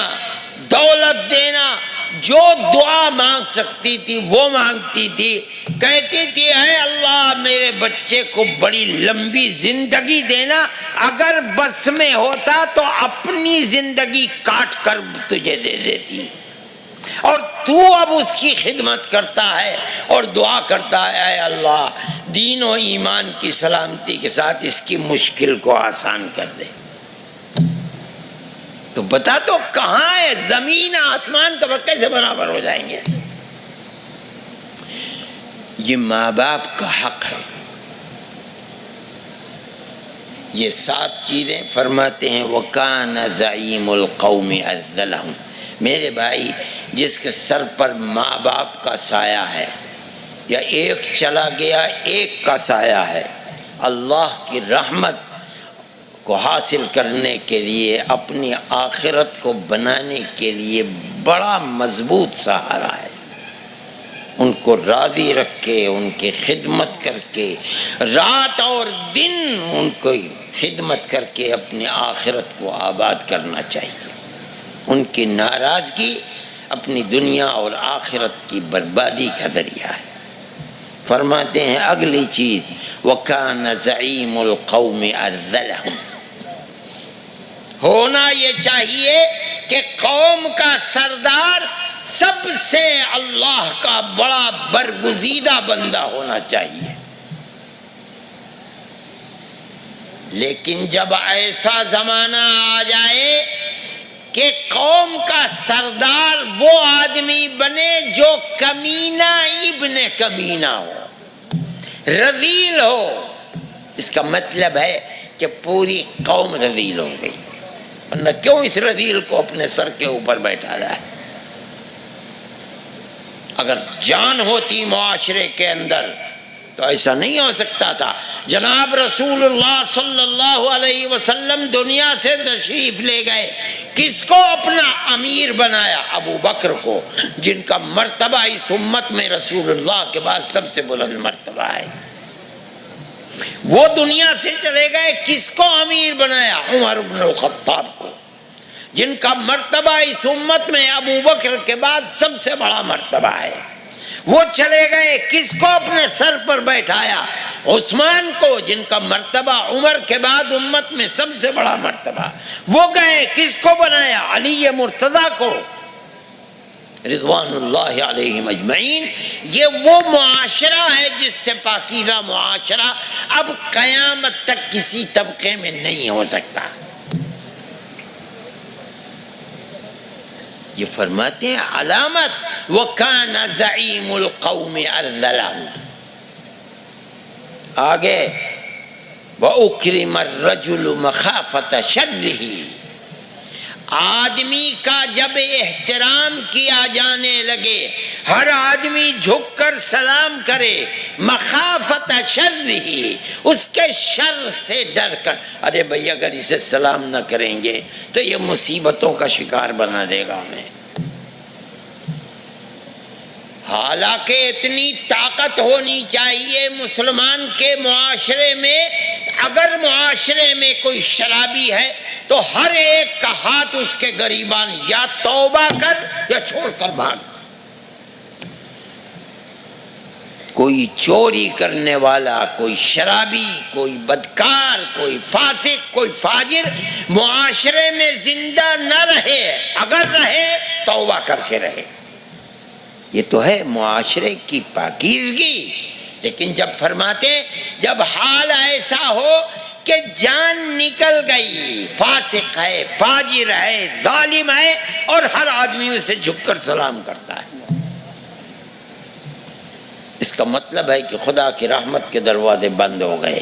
Speaker 1: دولت دینا، جو دعا مانگ سکتی تھی وہ مانگتی تھی، کہتی تھی اے اللہ میرے بچے کو بڑی لمبی زندگی دینا، اگر بس میں ہوتا تو اپنی زندگی کاٹ کر تجھے دے دیتی، اور تو اب اس کی خدمت کرتا ہے اور دعا کرتا ہے اے اللہ دین و ایمان کی سلامتی کے ساتھ اس کی مشکل کو آسان کر دے۔ تو بتا تو کہاں ہے؟ زمین آسمان کا کیسے برابر ہو جائیں گے؟ یہ ماں باپ کا حق ہے۔ یہ 7 چیزیں فرماتے ہیں وَكَانَ زَعِيمُ الْقَوْمِ أَذَّلَهُمْ، میرے بھائی جس کے سر پر ماں باپ کا سایہ ہے، یا ایک چلا گیا ایک کا سایہ ہے، اللہ کی رحمت کو حاصل کرنے کے لیے اپنی آخرت کو بنانے کے لیے بڑا مضبوط سہارا ہے۔ ان کو راضی رکھ کے ان کی خدمت کر کے رات اور دن ان کو خدمت کر کے اپنی آخرت کو آباد کرنا چاہیے۔ ان کی ناراضگی اپنی دنیا اور آخرت کی بربادی کا ذریعہ ہے۔ فرماتے ہیں اگلی چیز وَكَانَ زَعِيمُ الْقَوْمِ أَرْذَلَهُمْ، ہونا یہ چاہیے کہ قوم کا سردار سب سے اللہ کا بڑا برگزیدہ بندہ ہونا چاہیے۔ لیکن جب ایسا زمانہ آ جائے کہ قوم کا سردار وہ آدمی بنے جو کمینہ ابن کمینہ ہو، رذیل ہو، اس کا مطلب ہے کہ پوری قوم رذیل ہو گئی، ورنہ کیوں اس رذیل کو اپنے سر کے اوپر بیٹھا رہا ہے؟ اگر جان ہوتی معاشرے کے اندر تو ایسا نہیں ہو سکتا تھا۔ جناب رسول اللہ صلی اللہ علیہ وسلم دنیا سے تشریف لے گئے، کس کو اپنا امیر بنایا؟ ابو بکر کو، جن کا مرتبہ اس امت میں رسول اللہ کے بعد سب سے بلند مرتبہ ہے۔ وہ دنیا سے چلے گئے، کس کو امیر بنایا؟ عمر بن الخطاب کو، جن کا مرتبہ اس امت میں ابو بکر کے بعد سب سے بڑا مرتبہ ہے۔ وہ چلے گئے، کس کو اپنے سر پر بیٹھایا؟ عثمان کو، جن کا مرتبہ عمر کے بعد امت میں سب سے بڑا مرتبہ۔ وہ گئے، کس کو بنایا؟ علی مرتضیٰ کو، رضوان اللہ علیہم اجمعین۔ یہ وہ معاشرہ ہے جس سے پاکیزہ معاشرہ اب قیامت تک کسی طبقے میں نہیں ہو سکتا۔ یہ فرماتے ہیں علامت وَكَانَ زَعِيمُ الْقَوْمِ أَرْذَلَهُمْ۔ آگے وَأُكْرِمَ الرَّجُلُ مَخَافَةَ شَرِّهِ، آدمی کا جب احترام کیا جانے لگے، ہر آدمی جھک کر سلام کرے، مخافت شرِّہ، اس کے شر سے ڈر کر، ارے بھئی اگر اسے سلام نہ کریں گے تو یہ مصیبتوں کا شکار بنا دے گا ہمیں۔ حالانکہ اتنی طاقت ہونی چاہیے مسلمان کے معاشرے میں، اگر معاشرے میں کوئی شرابی ہے تو ہر ایک کا ہاتھ اس کے گریبان، یا توبہ کر یا چھوڑ کر بھاگ۔ کوئی چوری کرنے والا، کوئی شرابی، کوئی بدکار، کوئی فاسق، کوئی فاجر معاشرے میں زندہ نہ رہے، اگر رہے توبہ کر کے رہے۔ یہ تو ہے معاشرے کی پاکیزگی۔ لیکن جب فرماتے جب حال ایسا ہو کہ جان نکل گئی، فاسق ہے، فاجر ہے، ظالم ہے، اور ہر آدمی اسے جھک کر سلام کرتا ہے، اس کا مطلب ہے کہ خدا کی رحمت کے دروازے بند ہو گئے۔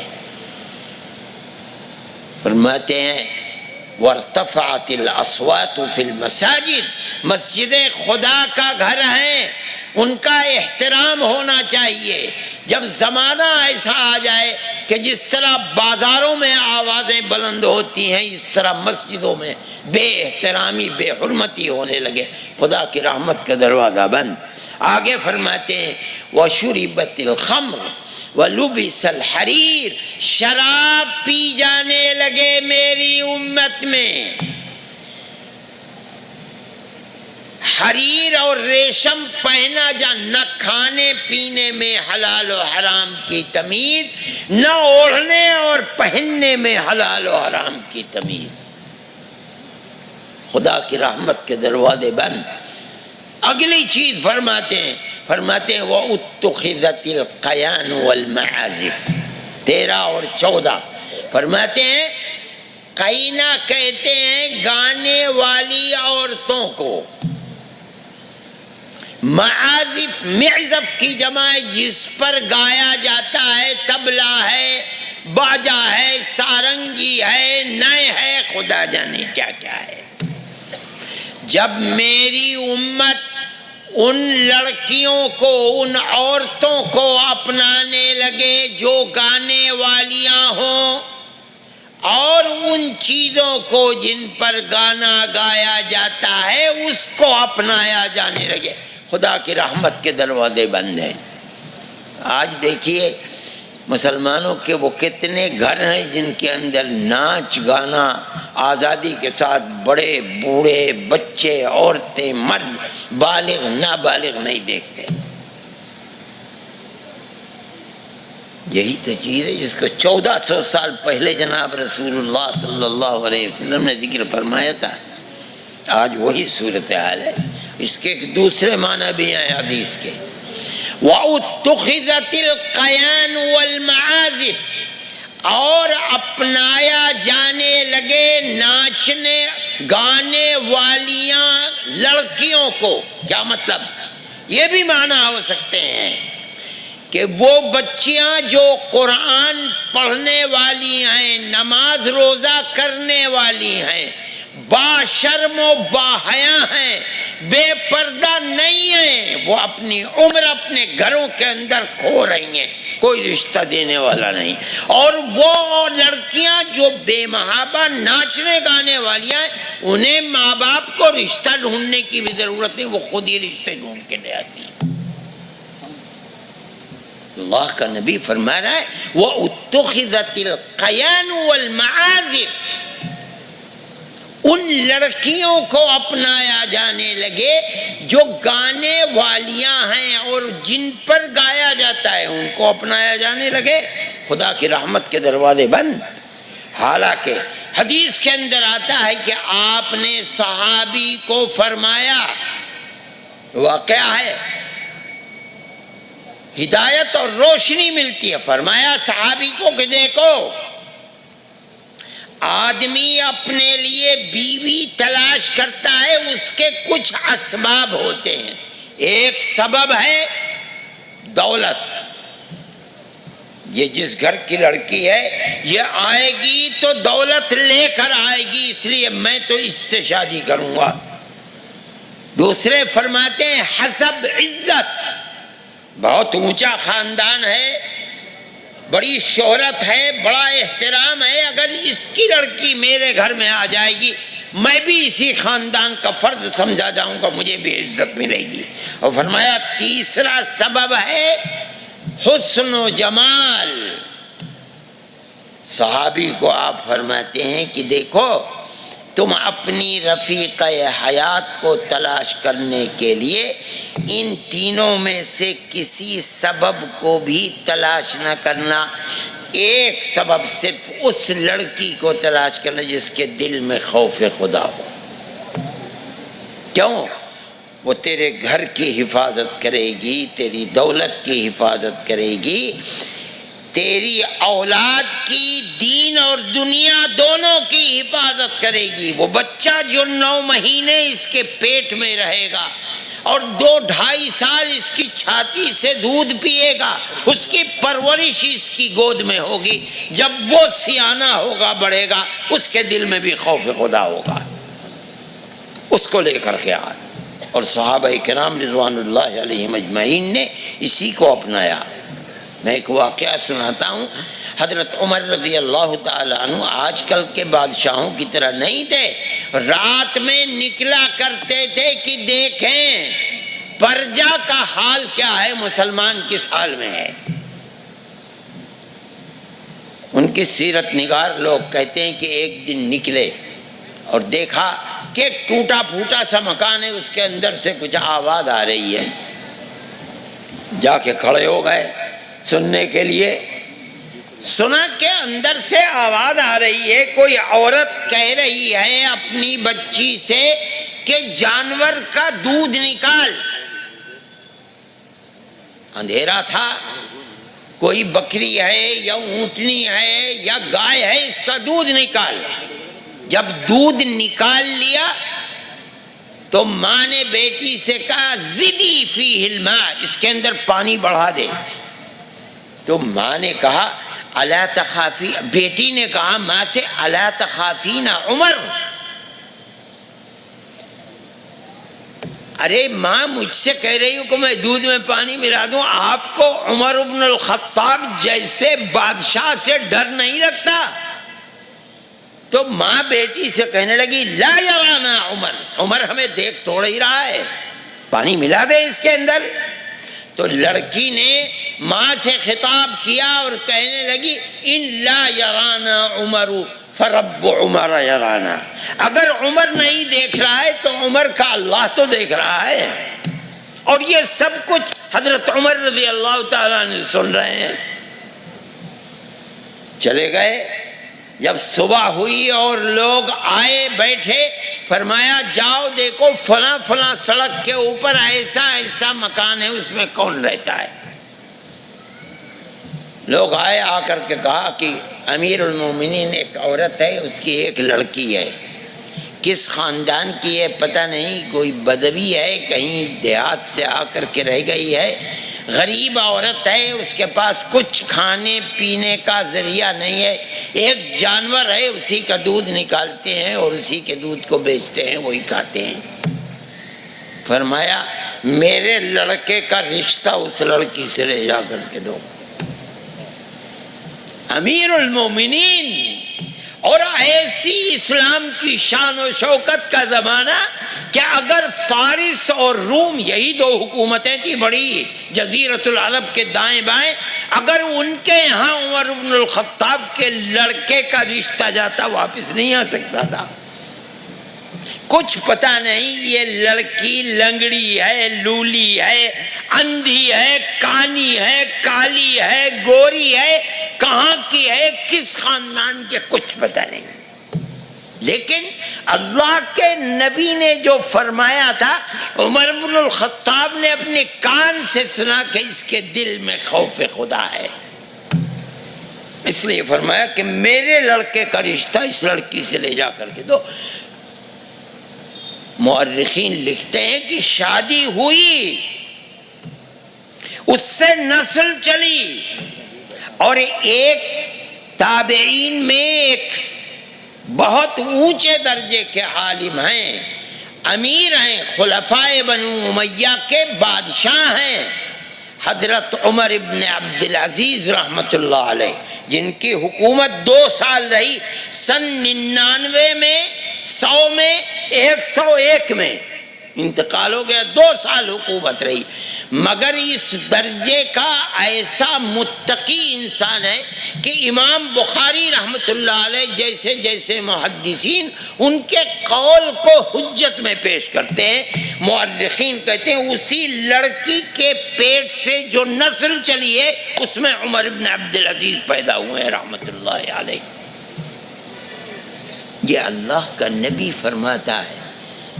Speaker 1: فرماتے ہیں وارتفعت الاصوات فی المساجد، مسجدیں خدا کا گھر ہیں، ان کا احترام ہونا چاہیے۔ جب زمانہ ایسا آ جائے کہ جس طرح بازاروں میں آوازیں بلند ہوتی ہیں، اس طرح مسجدوں میں بے احترامی، بے حرمتی ہونے لگے، خدا کی رحمت کا دروازہ بند۔ آگے فرماتے ہیں وَشُرِبَتِ الْخَمْرُ وَلُبِسَ الْحَرِيرُ، شراب پی جانے لگے میری امت میں، حریر اور ریشم پہنا نہ کھانے پینے میں حلال و حرام کی تمیز، نہ اوڑھنے اور پہننے میں حلال و حرام کی تمیز۔ خدا کی رحمت کے دروازے بند۔ اگلی چیز فرماتے ہیں وَأُتُّخِذَتِ الْقَيَانُ وَالْمَعَازِفُ، 13 اور 14 فرماتے ہیں قینا کہتے ہیں گانے والی عورتوں کو، معازف معزف کی جمع جس پر گایا جاتا ہے، طبلہ ہے، باجا ہے، سارنگی ہے، نئے ہے، خدا جانے کیا کیا ہے۔ جب میری امت ان لڑکیوں کو، ان عورتوں کو اپنانے لگے جو گانے والیاں ہوں، اور ان چیزوں کو جن پر گانا گایا جاتا ہے اس کو اپنایا جانے لگے، خدا کی رحمت کے دروازے بند ہیں۔ آج دیکھیے مسلمانوں کے وہ کتنے گھر ہیں جن کے اندر ناچ گانا آزادی کے ساتھ، بڑے بوڑھے، بچے، عورتیں، مرد، بالغ نابالغ نہیں دیکھتے۔ یہی تو چیز ہے جس کو 1400 سال پہلے جناب رسول اللہ صلی اللہ علیہ وسلم نے ذکر فرمایا تھا، آج وہی صورتحال ہے۔ اس کے ایک دوسرے معنی بھی ہیں حدیث کے، وَأُتُّخِذَتِ الْقَيَانُ وَالْمَعَازِفُ، اور اپنایا جانے لگے ناچنے گانے والیاں لڑکیوں کو۔ کیا مطلب؟ یہ بھی معنی ہو سکتے ہیں کہ وہ بچیاں جو قرآن پڑھنے والی ہیں، نماز روزہ کرنے والی ہیں، با شرم و با حیا ہیں، بے پردہ نہیں ہیں، وہ اپنی عمر اپنے گھروں کے اندر کھو رہی ہیں، کوئی رشتہ دینے والا نہیں۔ اور وہ لڑکیاں جو بے محابہ ناچنے گانے والی ہیں، انہیں ماں باپ کو رشتہ ڈھونڈنے کی بھی ضرورت نہیں، وہ خود ہی رشتے ڈھونڈ کے لے آتی ہیں۔ اللہ کا نبی فرما رہا ہے وَأُتُّخِذَتِ الْقَيَانُ وَالْمَعَازِفُ، ان لڑکیوں کو اپنایا جانے لگے جو گانے والیاں ہیں اور جن پر گایا جاتا ہے، ان کو اپنایا جانے لگے، خدا کی رحمت کے دروازے بند۔ حالانکہ حدیث کے اندر آتا ہے کہ آپ نے صحابی کو فرمایا، واقعہ ہے، ہدایت اور روشنی ملتی ہے، فرمایا صحابی کو کہ دیکھو آدمی اپنے لیے بیوی تلاش کرتا ہے، اس کے کچھ اسباب ہوتے ہیں۔ ایک سبب ہے دولت، یہ جس گھر کی لڑکی ہے یہ آئے گی تو دولت لے کر آئے گی، اس لیے میں تو اس سے شادی کروں گا۔ دوسرے فرماتے ہیں حسب، عزت، بہت اونچا خاندان ہے، بڑی شہرت ہے، بڑا احترام ہے، اگر اس کی لڑکی میرے گھر میں آ جائے گی میں بھی اسی خاندان کا فرد سمجھا جاؤں گا، مجھے بھی عزت ملے گی۔ اور فرمایا تیسرا سبب ہے حسن و جمال۔ صحابی کو آپ فرماتے ہیں کہ دیکھو تم اپنی رفیقہ حیات کو تلاش کرنے کے لیے ان تینوں میں سے کسی سبب کو بھی تلاش نہ کرنا، ایک سبب صرف اس لڑکی کو تلاش کرنا جس کے دل میں خوف خدا ہو۔ کیوں؟ وہ تیرے گھر کی حفاظت کرے گی، تیری دولت کی حفاظت کرے گی، تیری اولاد کی دین اور دنیا دونوں کی حفاظت کرے گی۔ وہ بچہ جو 9 مہینے اس کے پیٹ میں رہے گا اور 2-2.5 سال اس کی چھاتی سے دودھ پیے گا، اس کی پرورش اس کی گود میں ہوگی، جب وہ سیانہ ہوگا بڑھے گا اس کے دل میں بھی خوف خدا ہوگا، اس کو لے کر کے آئے۔ اور صحابہ کرام رضوان اللہ علیہم اجمعین نے اسی کو اپنایا۔ میں ایک واقعہ سناتا ہوں۔ حضرت عمر رضی اللہ تعالیٰ عنہ آج کل کے بادشاہوں کی طرح نہیں تھے، رات میں نکلا کرتے تھے کہ دیکھیں پرجا کا حال کیا ہے، مسلمان کس حال میں ہے۔ ان کی سیرت نگار لوگ کہتے ہیں کہ ایک دن نکلے اور دیکھا کہ ٹوٹا پھوٹا سا مکان ہے، اس کے اندر سے کچھ آواز آ رہی ہے۔ جا کے کھڑے ہو گئے سننے کے لیے، سنا کہ اندر سے آواز آ رہی ہے، کوئی عورت کہہ رہی ہے اپنی بچی سے کہ جانور کا دودھ نکال۔ اندھیرا تھا، کوئی بکری ہے یا اونٹنی ہے یا گائے ہے، اس کا دودھ نکال۔ جب دودھ نکال لیا تو ماں نے بیٹی سے کہا زدی فیہ الماء، اس کے اندر پانی بڑھا دے۔ تو ماں نے کہا الا تخافی، بیٹی نے کہا ماں سے الا تخافین عمر، ارے ماں مجھ سے کہہ رہی ہوں کہ میں دودھ میں پانی ملا دوں، آپ کو عمر بن الخطاب جیسے بادشاہ سے ڈر نہیں لگتا؟ تو ماں بیٹی سے کہنے لگی لا یرانا عمر، عمر ہمیں دیکھ توڑ ہی رہا ہے، پانی ملا دے اس کے اندر۔ تو لڑکی نے ماں سے خطاب کیا اور کہنے لگی ان لا یرانا عمر فرب عمر یرانا، اگر عمر نہیں دیکھ رہا ہے تو عمر کا اللہ تو دیکھ رہا ہے۔ اور یہ سب کچھ حضرت عمر رضی اللہ تعالیٰ عنہ سن رہے ہیں۔ چلے گئے، جب صبح ہوئی اور لوگ آئے بیٹھے، فرمایا جاؤ دیکھو فلاں فلاں سڑک کے اوپر ایسا ایسا مکان ہے، اس میں کون رہتا ہے۔ لوگ آئے، آ کر کے کہا کہ امیر المومنین ایک عورت ہے، اس کی ایک لڑکی ہے، کس خاندان کی ہے پتہ نہیں، کوئی بدوی ہے، کہیں دیہات سے آ کر کے رہ گئی ہے، غریب عورت ہے، اس کے پاس کچھ کھانے پینے کا ذریعہ نہیں ہے، ایک جانور ہے اسی کا دودھ نکالتے ہیں اور اسی کے دودھ کو بیچتے ہیں، وہی کھاتے ہیں۔ فرمایا میرے لڑکے کا رشتہ اس لڑکی سے لے جا کر کے دو۔ امیر المومنین، اور ایسی اسلام کی شان و شوکت کا زمانہ کہ اگر فارس اور روم، یہی 2 حکومتیں تھی بڑی جزیرۃ العرب کے دائیں بائیں، اگر ان کے یہاں عمر بن الخطاب کے لڑکے کا رشتہ جاتا واپس نہیں آ سکتا تھا۔ کچھ پتہ نہیں یہ لڑکی لنگڑی ہے، لولی ہے، اندھی ہے، کانی ہے، کالی ہے، گوری ہے، کہاں کی ہے، کس خاندان کے، کچھ پتہ نہیں۔ لیکن اللہ کے نبی نے جو فرمایا تھا عمر بن الخطاب نے اپنے کان سے سنا کہ اس کے دل میں خوف خدا ہے، اس لیے فرمایا کہ میرے لڑکے کا رشتہ اس لڑکی سے لے جا کر کے دو۔ مورخین لکھتے ہیں کہ شادی ہوئی، اس سے نسل چلی، اور ایک تابعین میں ایک بہت اونچے درجے کے عالم ہیں، امیر ہیں، خلفائے بنو امیہ کے بادشاہ ہیں، حضرت عمر ابن عبدالعزیز رحمۃ اللہ علیہ، جن کی حکومت 2 سال رہی۔ سن 99 میں 100 میں 101 میں انتقال ہو گیا، 2 سال حکومت رہی، مگر اس درجے کا ایسا متقی انسان ہے کہ امام بخاری رحمۃ اللہ علیہ جیسے جیسے محدثین ان کے قول کو حجت میں پیش کرتے ہیں، مؤرخین کہتے ہیں اسی لڑکی کے پیٹ سے جو نسل چلی ہے اس میں عمر ابن عبد العزیز پیدا ہوئے ہیں رحمۃ اللہ علیہ۔ یہ اللہ کا نبی فرماتا ہے۔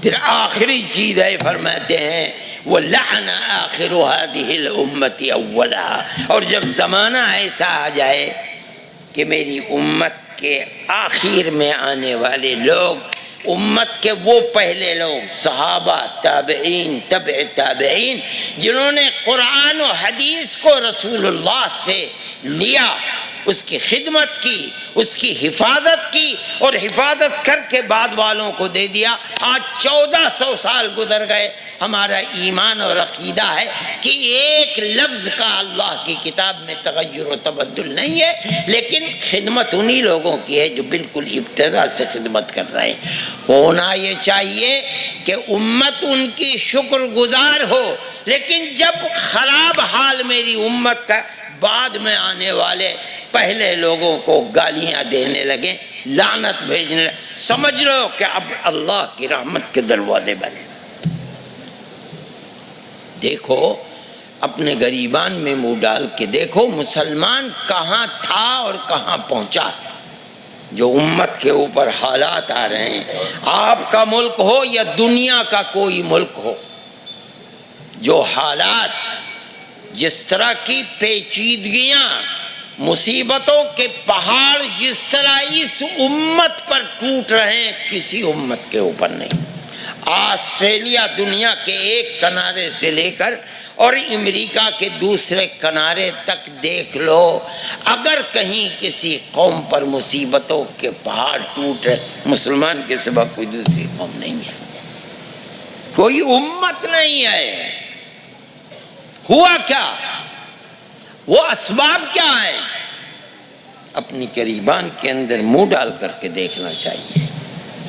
Speaker 1: پھر آخری چیز ہے، فرماتے ہیں وَلَعْنَ آخِرُ هَذِهِ الْأُمَّةِ أَوَّلَهَا، اور جب زمانہ ایسا آ جائے کہ میری امت کے آخر میں آنے والے لوگ، امت کے وہ پہلے لوگ صحابہ، تابعین، تبع تابعین، جنہوں نے قرآن و حدیث کو رسول اللہ سے لیا، اس کی خدمت کی، اس کی حفاظت کی، اور حفاظت کر کے بعد والوں کو دے دیا۔ آج 1400 سال گزر گئے، ہمارا ایمان اور عقیدہ ہے کہ ایک لفظ کا اللہ کی کتاب میں تغیر و تبدل نہیں ہے، لیکن خدمت انہی لوگوں کی ہے جو بالکل ابتدا سے خدمت کر رہے ہیں۔ ہونا یہ چاہیے کہ امت ان کی شکر گزار ہو، لیکن جب خراب حال میری امت کا بعد میں آنے والے پہلے لوگوں کو گالیاں دینے لگے، لعنت بھیجنے لگے، سمجھ لو کہ اب اللہ کی رحمت کے دروازے بنے۔ دیکھو اپنے گریبان میں منہ ڈال کے دیکھو مسلمان کہاں تھا اور کہاں پہنچا۔ جو امت کے اوپر حالات آ رہے ہیں، آپ کا ملک ہو یا دنیا کا کوئی ملک ہو، جو حالات، جس طرح کی پیچیدگیاں، مصیبتوں کے پہاڑ جس طرح اس امت پر ٹوٹ رہے ہیں، کسی امت کے اوپر نہیں۔ آسٹریلیا دنیا کے ایک کنارے سے لے کر اور امریکہ کے دوسرے کنارے تک دیکھ لو، اگر کہیں کسی قوم پر مصیبتوں کے پہاڑ ٹوٹ رہے، مسلمان کے سوا کوئی دوسری قوم نہیں ہے، کوئی امت نہیں ہے۔ ہوا کیا؟ وہ اسباب کیا ہے؟ اپنی گریبان کے اندر منہ ڈال کر کے دیکھنا چاہیے،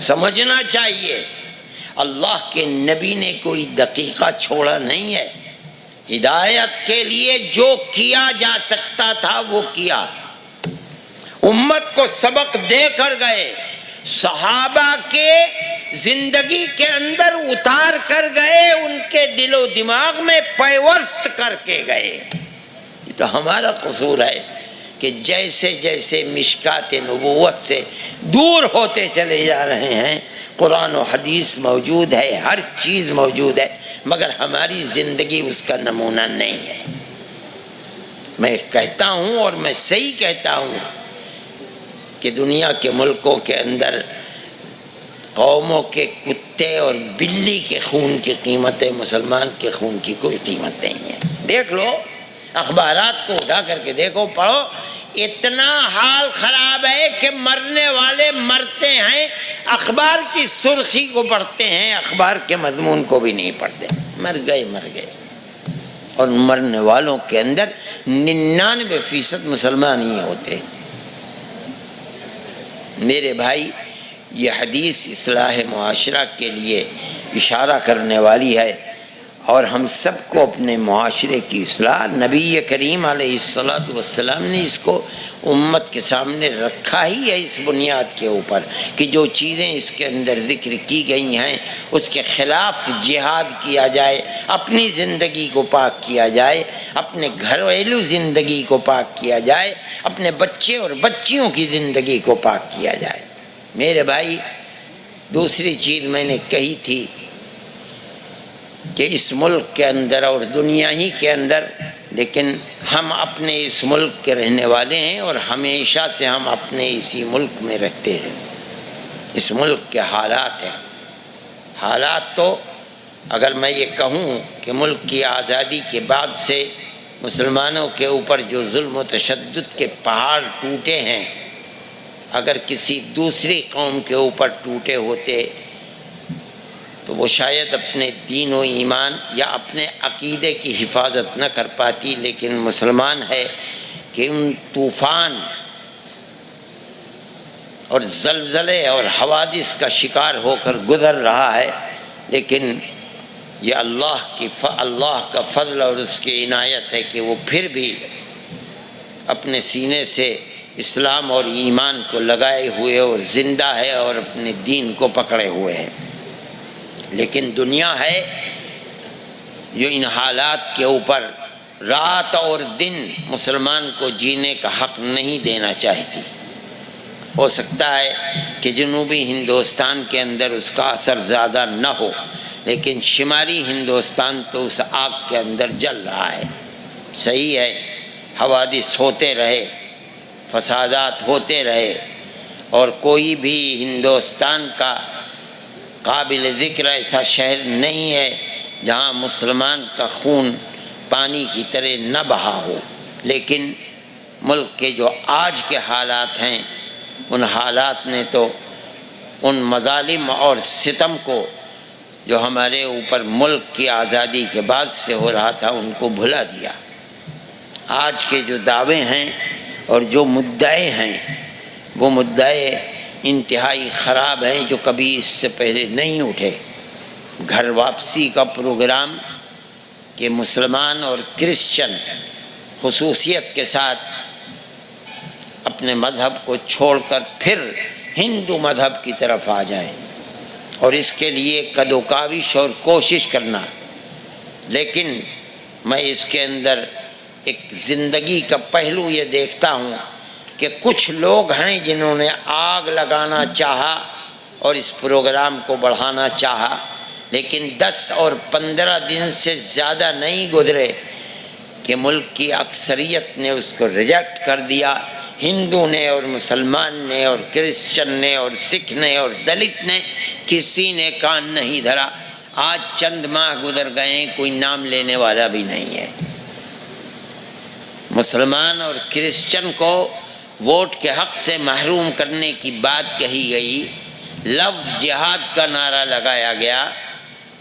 Speaker 1: سمجھنا چاہیے۔ اللہ کے نبی نے کوئی دقیقہ چھوڑا نہیں ہے، ہدایت کے لیے جو کیا جا سکتا تھا وہ کیا، امت کو سبق دے کر گئے، صحابہ کے زندگی کے اندر اتار کر گئے، ان کے دل و دماغ میں پیوست کر کے گئے۔ یہ تو ہمارا قصور ہے کہ جیسے جیسے مشکات نبوت سے دور ہوتے چلے جا رہے ہیں، قرآن و حدیث موجود ہے، ہر چیز موجود ہے، مگر ہماری زندگی اس کا نمونہ نہیں ہے۔ میں کہتا ہوں اور میں صحیح کہتا ہوں کہ دنیا کے ملکوں کے اندر قوموں کے کتے اور بلی کے خون کی قیمت ہے، مسلمان کے خون کی کوئی قیمت نہیں ہے۔ دیکھ لو، اخبارات کو اٹھا کر کے دیکھو، پڑھو، اتنا حال خراب ہے کہ مرنے والے مرتے ہیں، اخبار کی سرخی کو پڑھتے ہیں، اخبار کے مضمون کو بھی نہیں پڑھتے، مر گئے مر گئے۔ اور مرنے والوں کے اندر 99% مسلمان ہی ہوتے۔ میرے بھائی، یہ حدیث اصلاح معاشرہ کے لیے اشارہ کرنے والی ہے، اور ہم سب کو اپنے معاشرے کی اصلاح، نبی کریم علیہ الصلوۃ والسلام نے اس کو امت کے سامنے رکھا ہی ہے اس بنیاد کے اوپر کہ جو چیزیں اس کے اندر ذکر کی گئی ہیں اس کے خلاف جہاد کیا جائے، اپنی زندگی کو پاک کیا جائے، اپنے گھریلو زندگی کو پاک کیا جائے، اپنے بچے اور بچیوں کی زندگی کو پاک کیا جائے۔ میرے بھائی، دوسری چیز میں نے کہی تھی کہ اس ملک کے اندر اور دنیا ہی کے اندر، لیکن ہم اپنے اس ملک کے رہنے والے ہیں اور ہمیشہ سے ہم اپنے اسی ملک میں رہتے ہیں۔ اس ملک کے حالات ہیں، حالات تو اگر میں یہ کہوں کہ ملک کی آزادی کے بعد سے مسلمانوں کے اوپر جو ظلم و تشدد کے پہاڑ ٹوٹے ہیں، اگر کسی دوسری قوم کے اوپر ٹوٹے ہوتے تو وہ شاید اپنے دین و ایمان یا اپنے عقیدے کی حفاظت نہ کر پاتی، لیکن مسلمان ہے کہ ان طوفان اور زلزلے اور حوادث کا شکار ہو کر گزر رہا ہے، لیکن یہ اللہ کا فضل اور اس کی عنایت ہے کہ وہ پھر بھی اپنے سینے سے اسلام اور ایمان کو لگائے ہوئے اور زندہ ہے اور اپنے دین کو پکڑے ہوئے ہیں۔ لیکن دنیا ہے جو ان حالات کے اوپر رات اور دن مسلمان کو جینے کا حق نہیں دینا چاہتی۔ ہو سکتا ہے کہ جنوبی ہندوستان کے اندر اس کا اثر زیادہ نہ ہو، لیکن شمالی ہندوستان تو اس آگ کے اندر جل رہا ہے۔ صحیح ہے، حوادث ہوتے رہے، فسادات ہوتے رہے، اور کوئی بھی ہندوستان کا قابل ذکر ایسا شہر نہیں ہے جہاں مسلمان کا خون پانی کی طرح نہ بہا ہو، لیکن ملک کے جو آج کے حالات ہیں ان حالات نے تو ان مظالم اور ستم کو جو ہمارے اوپر ملک کی آزادی کے بعد سے ہو رہا تھا ان کو بھلا دیا۔ آج کے جو دعوے ہیں اور جو مدعے ہیں وہ مدعے انتہائی خراب ہیں جو کبھی اس سے پہلے نہیں اٹھے۔ گھر واپسی کا پروگرام کہ مسلمان اور کرسچن خصوصیت کے ساتھ اپنے مذہب کو چھوڑ کر پھر ہندو مذہب کی طرف آ جائیں، اور اس کے لیے کد و کاوش اور کوشش کرنا، لیکن میں اس کے اندر ایک زندگی کا پہلو یہ دیکھتا ہوں کہ کچھ لوگ ہیں جنہوں نے آگ لگانا چاہا اور اس پروگرام کو بڑھانا چاہا، لیکن 10 اور 15 دن سے زیادہ نہیں گزرے کہ ملک کی اکثریت نے اس کو ریجیکٹ کر دیا۔ ہندو نے اور مسلمان نے اور کرسچن نے اور سکھ نے اور دلت نے، کسی نے کان نہیں دھرا۔ آج چند ماہ گزر گئے، کوئی نام لینے والا بھی نہیں ہے۔ مسلمان اور کرسچن کو ووٹ کے حق سے محروم کرنے کی بات کہی گئی، لفظ جہاد کا نعرہ لگایا گیا،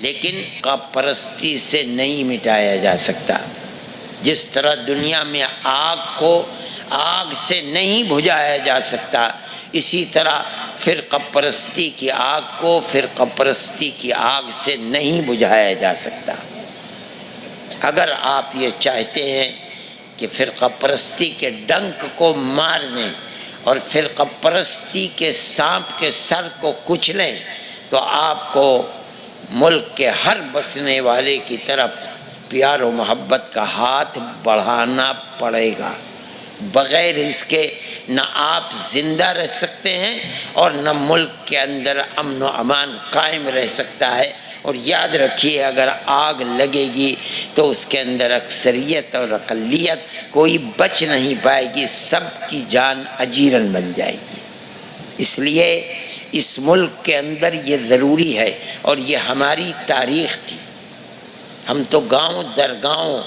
Speaker 1: لیکن قوم پرستی سے نہیں مٹایا جا سکتا۔ جس طرح دنیا میں آگ کو آگ سے نہیں بجھایا جا سکتا، اسی طرح فرقہ پرستی کی آگ کو فرقہ پرستی کی آگ سے نہیں بجھایا جا سکتا۔ اگر آپ یہ چاہتے ہیں کہ فرقہ پرستی کے ڈنک کو مار دیں اور فرقہ پرستی کے سانپ کے سر کو کچلیں، تو آپ کو ملک کے ہر بسنے والے کی طرف پیار و محبت کا ہاتھ بڑھانا پڑے گا۔ بغیر اس کے نہ آپ زندہ رہ سکتے ہیں اور نہ ملک کے اندر امن و امان قائم رہ سکتا ہے۔ اور یاد رکھیے، اگر آگ لگے گی تو اس کے اندر اکثریت اور اقلیت کوئی بچ نہیں پائے گی، سب کی جان اجیرن بن جائے گی۔ اس لیے اس ملک کے اندر یہ ضروری ہے، اور یہ ہماری تاریخ تھی۔ ہم تو گاؤں در گاؤں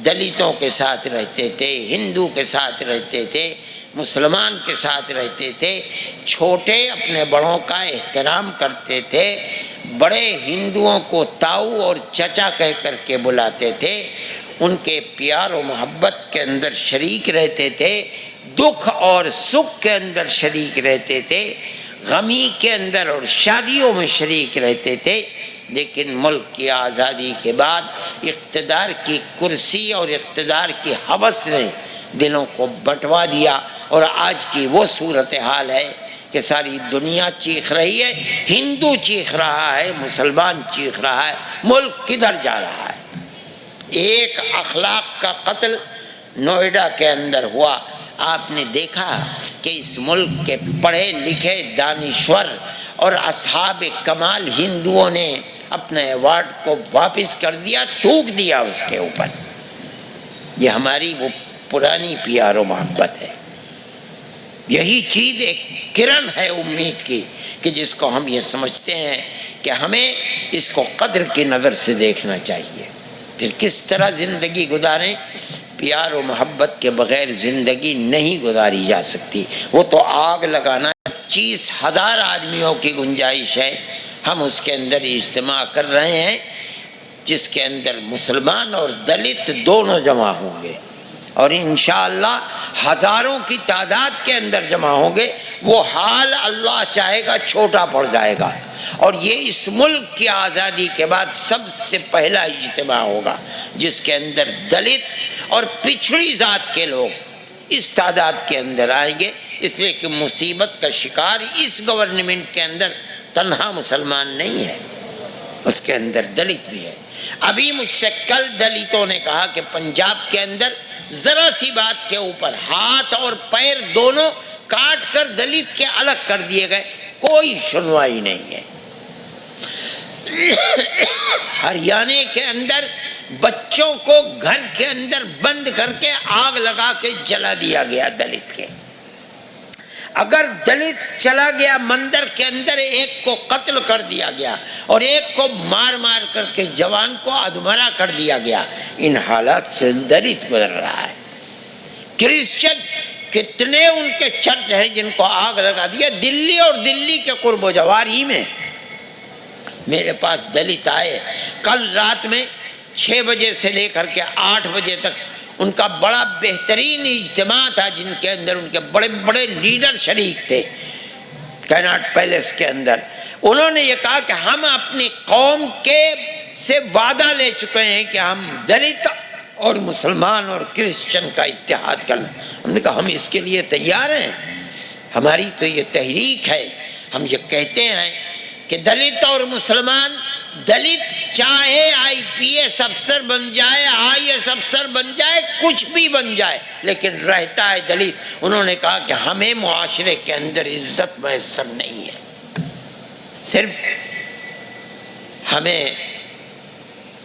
Speaker 1: دلتوں کے ساتھ رہتے تھے، ہندو کے ساتھ رہتے تھے، مسلمان کے ساتھ رہتے تھے، چھوٹے اپنے بڑوں کا احترام کرتے تھے، بڑے ہندوؤں کو تاؤ اور چچا کہہ کر کے بلاتے تھے، ان کے پیار و محبت کے اندر شریک رہتے تھے، دکھ اور سکھ کے اندر شریک رہتے تھے، غمی کے اندر اور شادیوں میں شریک رہتے تھے۔ لیکن ملک کی آزادی کے بعد اقتدار کی کرسی اور اقتدار کی ہوس نے دلوں کو بٹوا دیا، اور آج کی وہ صورتحال ہے کہ ساری دنیا چیخ رہی ہے، ہندو چیخ رہا ہے، مسلمان چیخ رہا ہے، ملک کدھر جا رہا ہے۔ ایک اخلاق کا قتل نوئیڈا کے اندر ہوا۔ آپ نے دیکھا کہ اس ملک کے پڑھے لکھے دانشور اور اصحاب کمال ہندوؤں نے اپنے ایوارڈ کو واپس کر دیا، تھوک دیا اس کے اوپر۔ یہ ہماری وہ پرانی پیار و محبت ہے۔ یہی چیز ایک کرن ہے امید کی کہ جس کو ہم یہ سمجھتے ہیں کہ ہمیں اس کو قدر کی نظر سے دیکھنا چاہیے۔ پھر کس طرح زندگی گزاریں؟ پیار و محبت کے بغیر زندگی نہیں گزاری جا سکتی۔ وہ تو آگ لگانا 25,000 آدمیوں کی گنجائش ہے، ہم اس کے اندر اجتماع کر رہے ہیں جس کے اندر مسلمان اور دلت دونوں جمع ہوں گے، اور انشاءاللہ ہزاروں کی تعداد کے اندر جمع ہوں گے، وہ حال اللہ چاہے گا چھوٹا پڑ جائے گا، اور یہ اس ملک کی آزادی کے بعد سب سے پہلا اجتماع ہوگا جس کے اندر دلت اور پچھڑی ذات کے لوگ اس تعداد کے اندر آئیں گے، اس لیے کہ مصیبت کا شکار اس گورنمنٹ کے اندر تنہا مسلمان نہیں ہے، اس کے اندر دلت بھی ہے۔ ابھی مجھ سے کل دلتوں نے کہا کہ پنجاب کے اندر ذرا سی بات کے اوپر ہاتھ اور پیر دونوں کاٹ کر دلت کے الگ کر دیے گئے، کوئی سنوائی نہیں ہے۔ ہریانے کے اندر بچوں کو گھر کے اندر بند کر کے آگ لگا کے جلا دیا گیا دلت کے۔ اگر دلت چلا گیا مندر کے اندر، ایک کو قتل کر دیا گیا اور ایک کو مار مار کر کے جوان کو ادھمرا کر دیا گیا۔ ان حالات سے دلت گزر رہا ہے۔ کرسچن کتنے ان کے چرچ ہیں جن کو آگ لگا دیا۔ دلی اور دلی کے قرب و جوار ہی میں میرے پاس دلت آئے کل رات میں 6 بجے سے لے کر کے 8 بجے تک، ان کا بڑا بہترین اجتماع تھا جن کے اندر ان کے بڑے بڑے لیڈر شریک تھے کیناٹ پیلیس کے اندر۔ انہوں نے یہ کہا کہ ہم اپنی قوم کے سے وعدہ لے چکے ہیں کہ ہم دلت اور مسلمان اور کرسچن کا اتحاد کرنا۔ ہم نے کہا ہم اس کے لیے تیار ہیں، ہماری تو یہ تحریک ہے، ہم یہ کہتے ہیں کہ دلت اور مسلمان، دلت چاہے IPS افسر بن جائے، IAS افسر بن جائے، کچھ بھی بن جائے، لیکن رہتا ہے دلت۔ انہوں نے کہا کہ ہمیں معاشرے کے اندر عزت میسر نہیں ہے، صرف ہمیں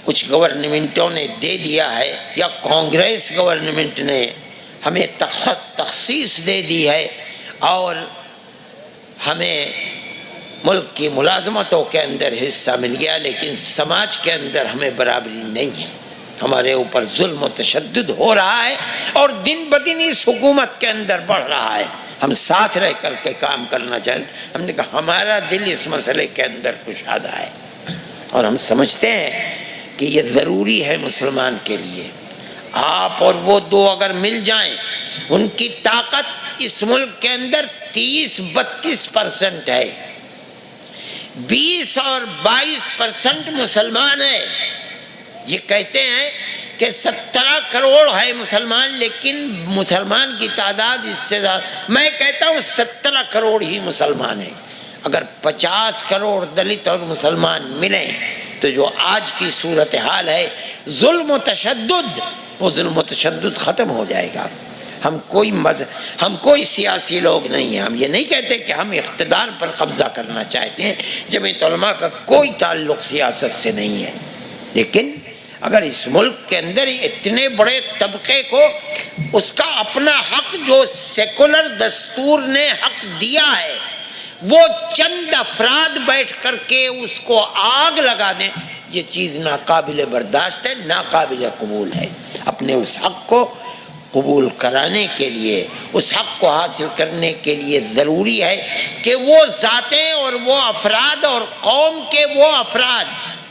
Speaker 1: کچھ گورنمنٹوں نے دے دیا ہے، یا کانگریس گورنمنٹ نے ہمیں تخصیص دے دی ہے، اور ہمیں ملک کی ملازمتوں کے اندر حصہ مل گیا، لیکن سماج کے اندر ہمیں برابری نہیں ہے۔ ہمارے اوپر ظلم و تشدد ہو رہا ہے، اور دن بدن اس حکومت کے اندر بڑھ رہا ہے۔ ہم ساتھ رہ کر کے کام کرنا چاہتے۔ ہم نے کہا ہمارا دل اس مسئلے کے اندر کشادہ ہے، اور ہم سمجھتے ہیں کہ یہ ضروری ہے مسلمان کے لیے۔ آپ اور وہ دو اگر مل جائیں، ان کی طاقت اس ملک کے اندر 30-32% ہے، 20 اور 22% مسلمان ہے۔ یہ کہتے ہیں کہ 17 کروڑ ہے مسلمان، لیکن مسلمان کی تعداد اس سے زیادہ، میں کہتا ہوں 17 کروڑ ہی مسلمان ہیں۔ اگر 50 کروڑ دلت اور مسلمان ملیں تو جو آج کی صورتحال ہے ظلم و تشدد، وہ ظلم و تشدد ختم ہو جائے گا۔ ہم کوئی سیاسی لوگ نہیں ہیں، ہم یہ نہیں کہتے کہ ہم اقتدار پر قبضہ کرنا چاہتے ہیں۔ جمعیت علماء کا کوئی تعلق سیاست سے نہیں ہے، لیکن اگر اس ملک کے اندر اتنے بڑے طبقے کو اس کا اپنا حق جو سیکولر دستور نے حق دیا ہے، وہ چند افراد بیٹھ کر کے اس کو آگ لگا دیں، یہ چیز ناقابل برداشت ہے، ناقابل قبول ہے۔ اپنے اس حق کو قبول کرانے کے لیے، اس حق کو حاصل کرنے کے لیے ضروری ہے کہ وہ ذاتیں اور وہ افراد اور قوم کے وہ افراد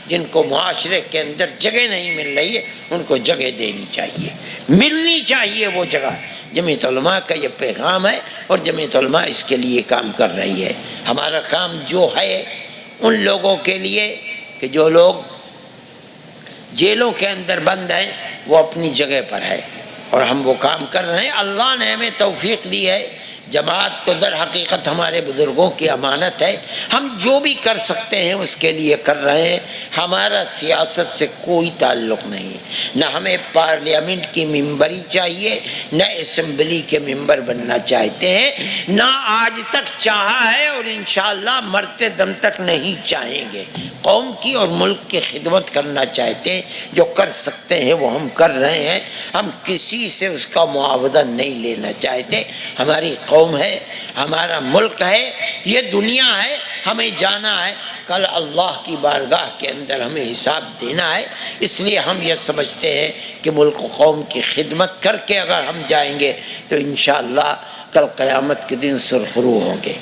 Speaker 1: جن کو معاشرے کے اندر جگہ نہیں مل رہی ہے، ان کو جگہ دینی چاہیے، ملنی چاہیے وہ جگہ۔ جمعیت علماء کا یہ پیغام ہے، اور جمعیت علماء اس کے لیے کام کر رہی ہے۔ ہمارا کام جو ہے ان لوگوں کے لیے کہ جو لوگ جیلوں کے اندر بند ہیں، وہ اپنی جگہ پر ہے، اور ہم وہ کام کر رہے ہیں۔ اللہ نے ہمیں توفیق دی ہے۔ جماعت تو در حقیقت ہمارے بزرگوں کی امانت ہے، ہم جو بھی کر سکتے ہیں اس کے لیے کر رہے ہیں۔ ہمارا سیاست سے کوئی تعلق نہیں، نہ ہمیں پارلیمنٹ کی ممبری چاہیے، نہ اسمبلی کے ممبر بننا چاہتے ہیں، نہ آج تک چاہا ہے، اور انشاءاللہ مرتے دم تک نہیں چاہیں گے۔ قوم کی اور ملک کی خدمت کرنا چاہتے ہیں، جو کر سکتے ہیں وہ ہم کر رہے ہیں۔ ہم کسی سے اس کا معاوضہ نہیں لینا چاہتے۔ ہماری قوم ہے، ہمارا ملک ہے، یہ دنیا ہے، ہمیں جانا ہے، کل اللہ کی بارگاہ کے اندر ہمیں حساب دینا ہے۔ اس لیے ہم یہ سمجھتے ہیں کہ ملک و قوم کی خدمت کر کے اگر ہم جائیں گے تو انشاءاللہ کل قیامت کے دن سرخرو ہوں گے۔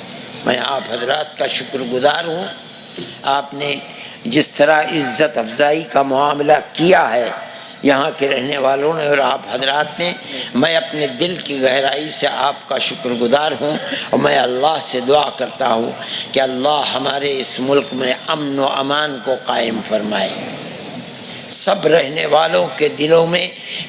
Speaker 1: میں آپ حضرات کا شکر گزار ہوں، آپ نے جس طرح عزت افزائی کا معاملہ کیا ہے، یہاں کے رہنے والوں نے اور آپ حضرات نے، میں اپنے دل کی گہرائی سے آپ کا شکر گزار ہوں، اور میں اللہ سے دعا کرتا ہوں کہ اللہ ہمارے اس ملک میں امن و امان کو قائم فرمائے، سب رہنے والوں کے دلوں میں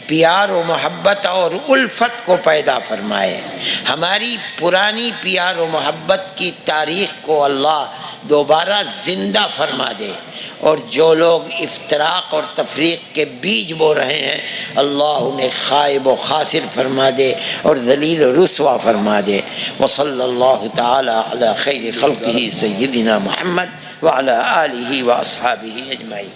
Speaker 1: پیار و محبت اور الفت کو پیدا فرمائے، ہماری پرانی پیار و محبت کی تاریخ کو اللہ دوبارہ زندہ فرما دے، اور جو لوگ افتراق اور تفریق کے بیج بو رہے ہیں اللہ انہیں خائب و خاسر فرما دے اور ذلیل و رسوا فرما دے۔ وصلی اللہ تعالی علی خیر خلقہ سیدنا محمد وعلی آلہ واصحابہ اجمعین۔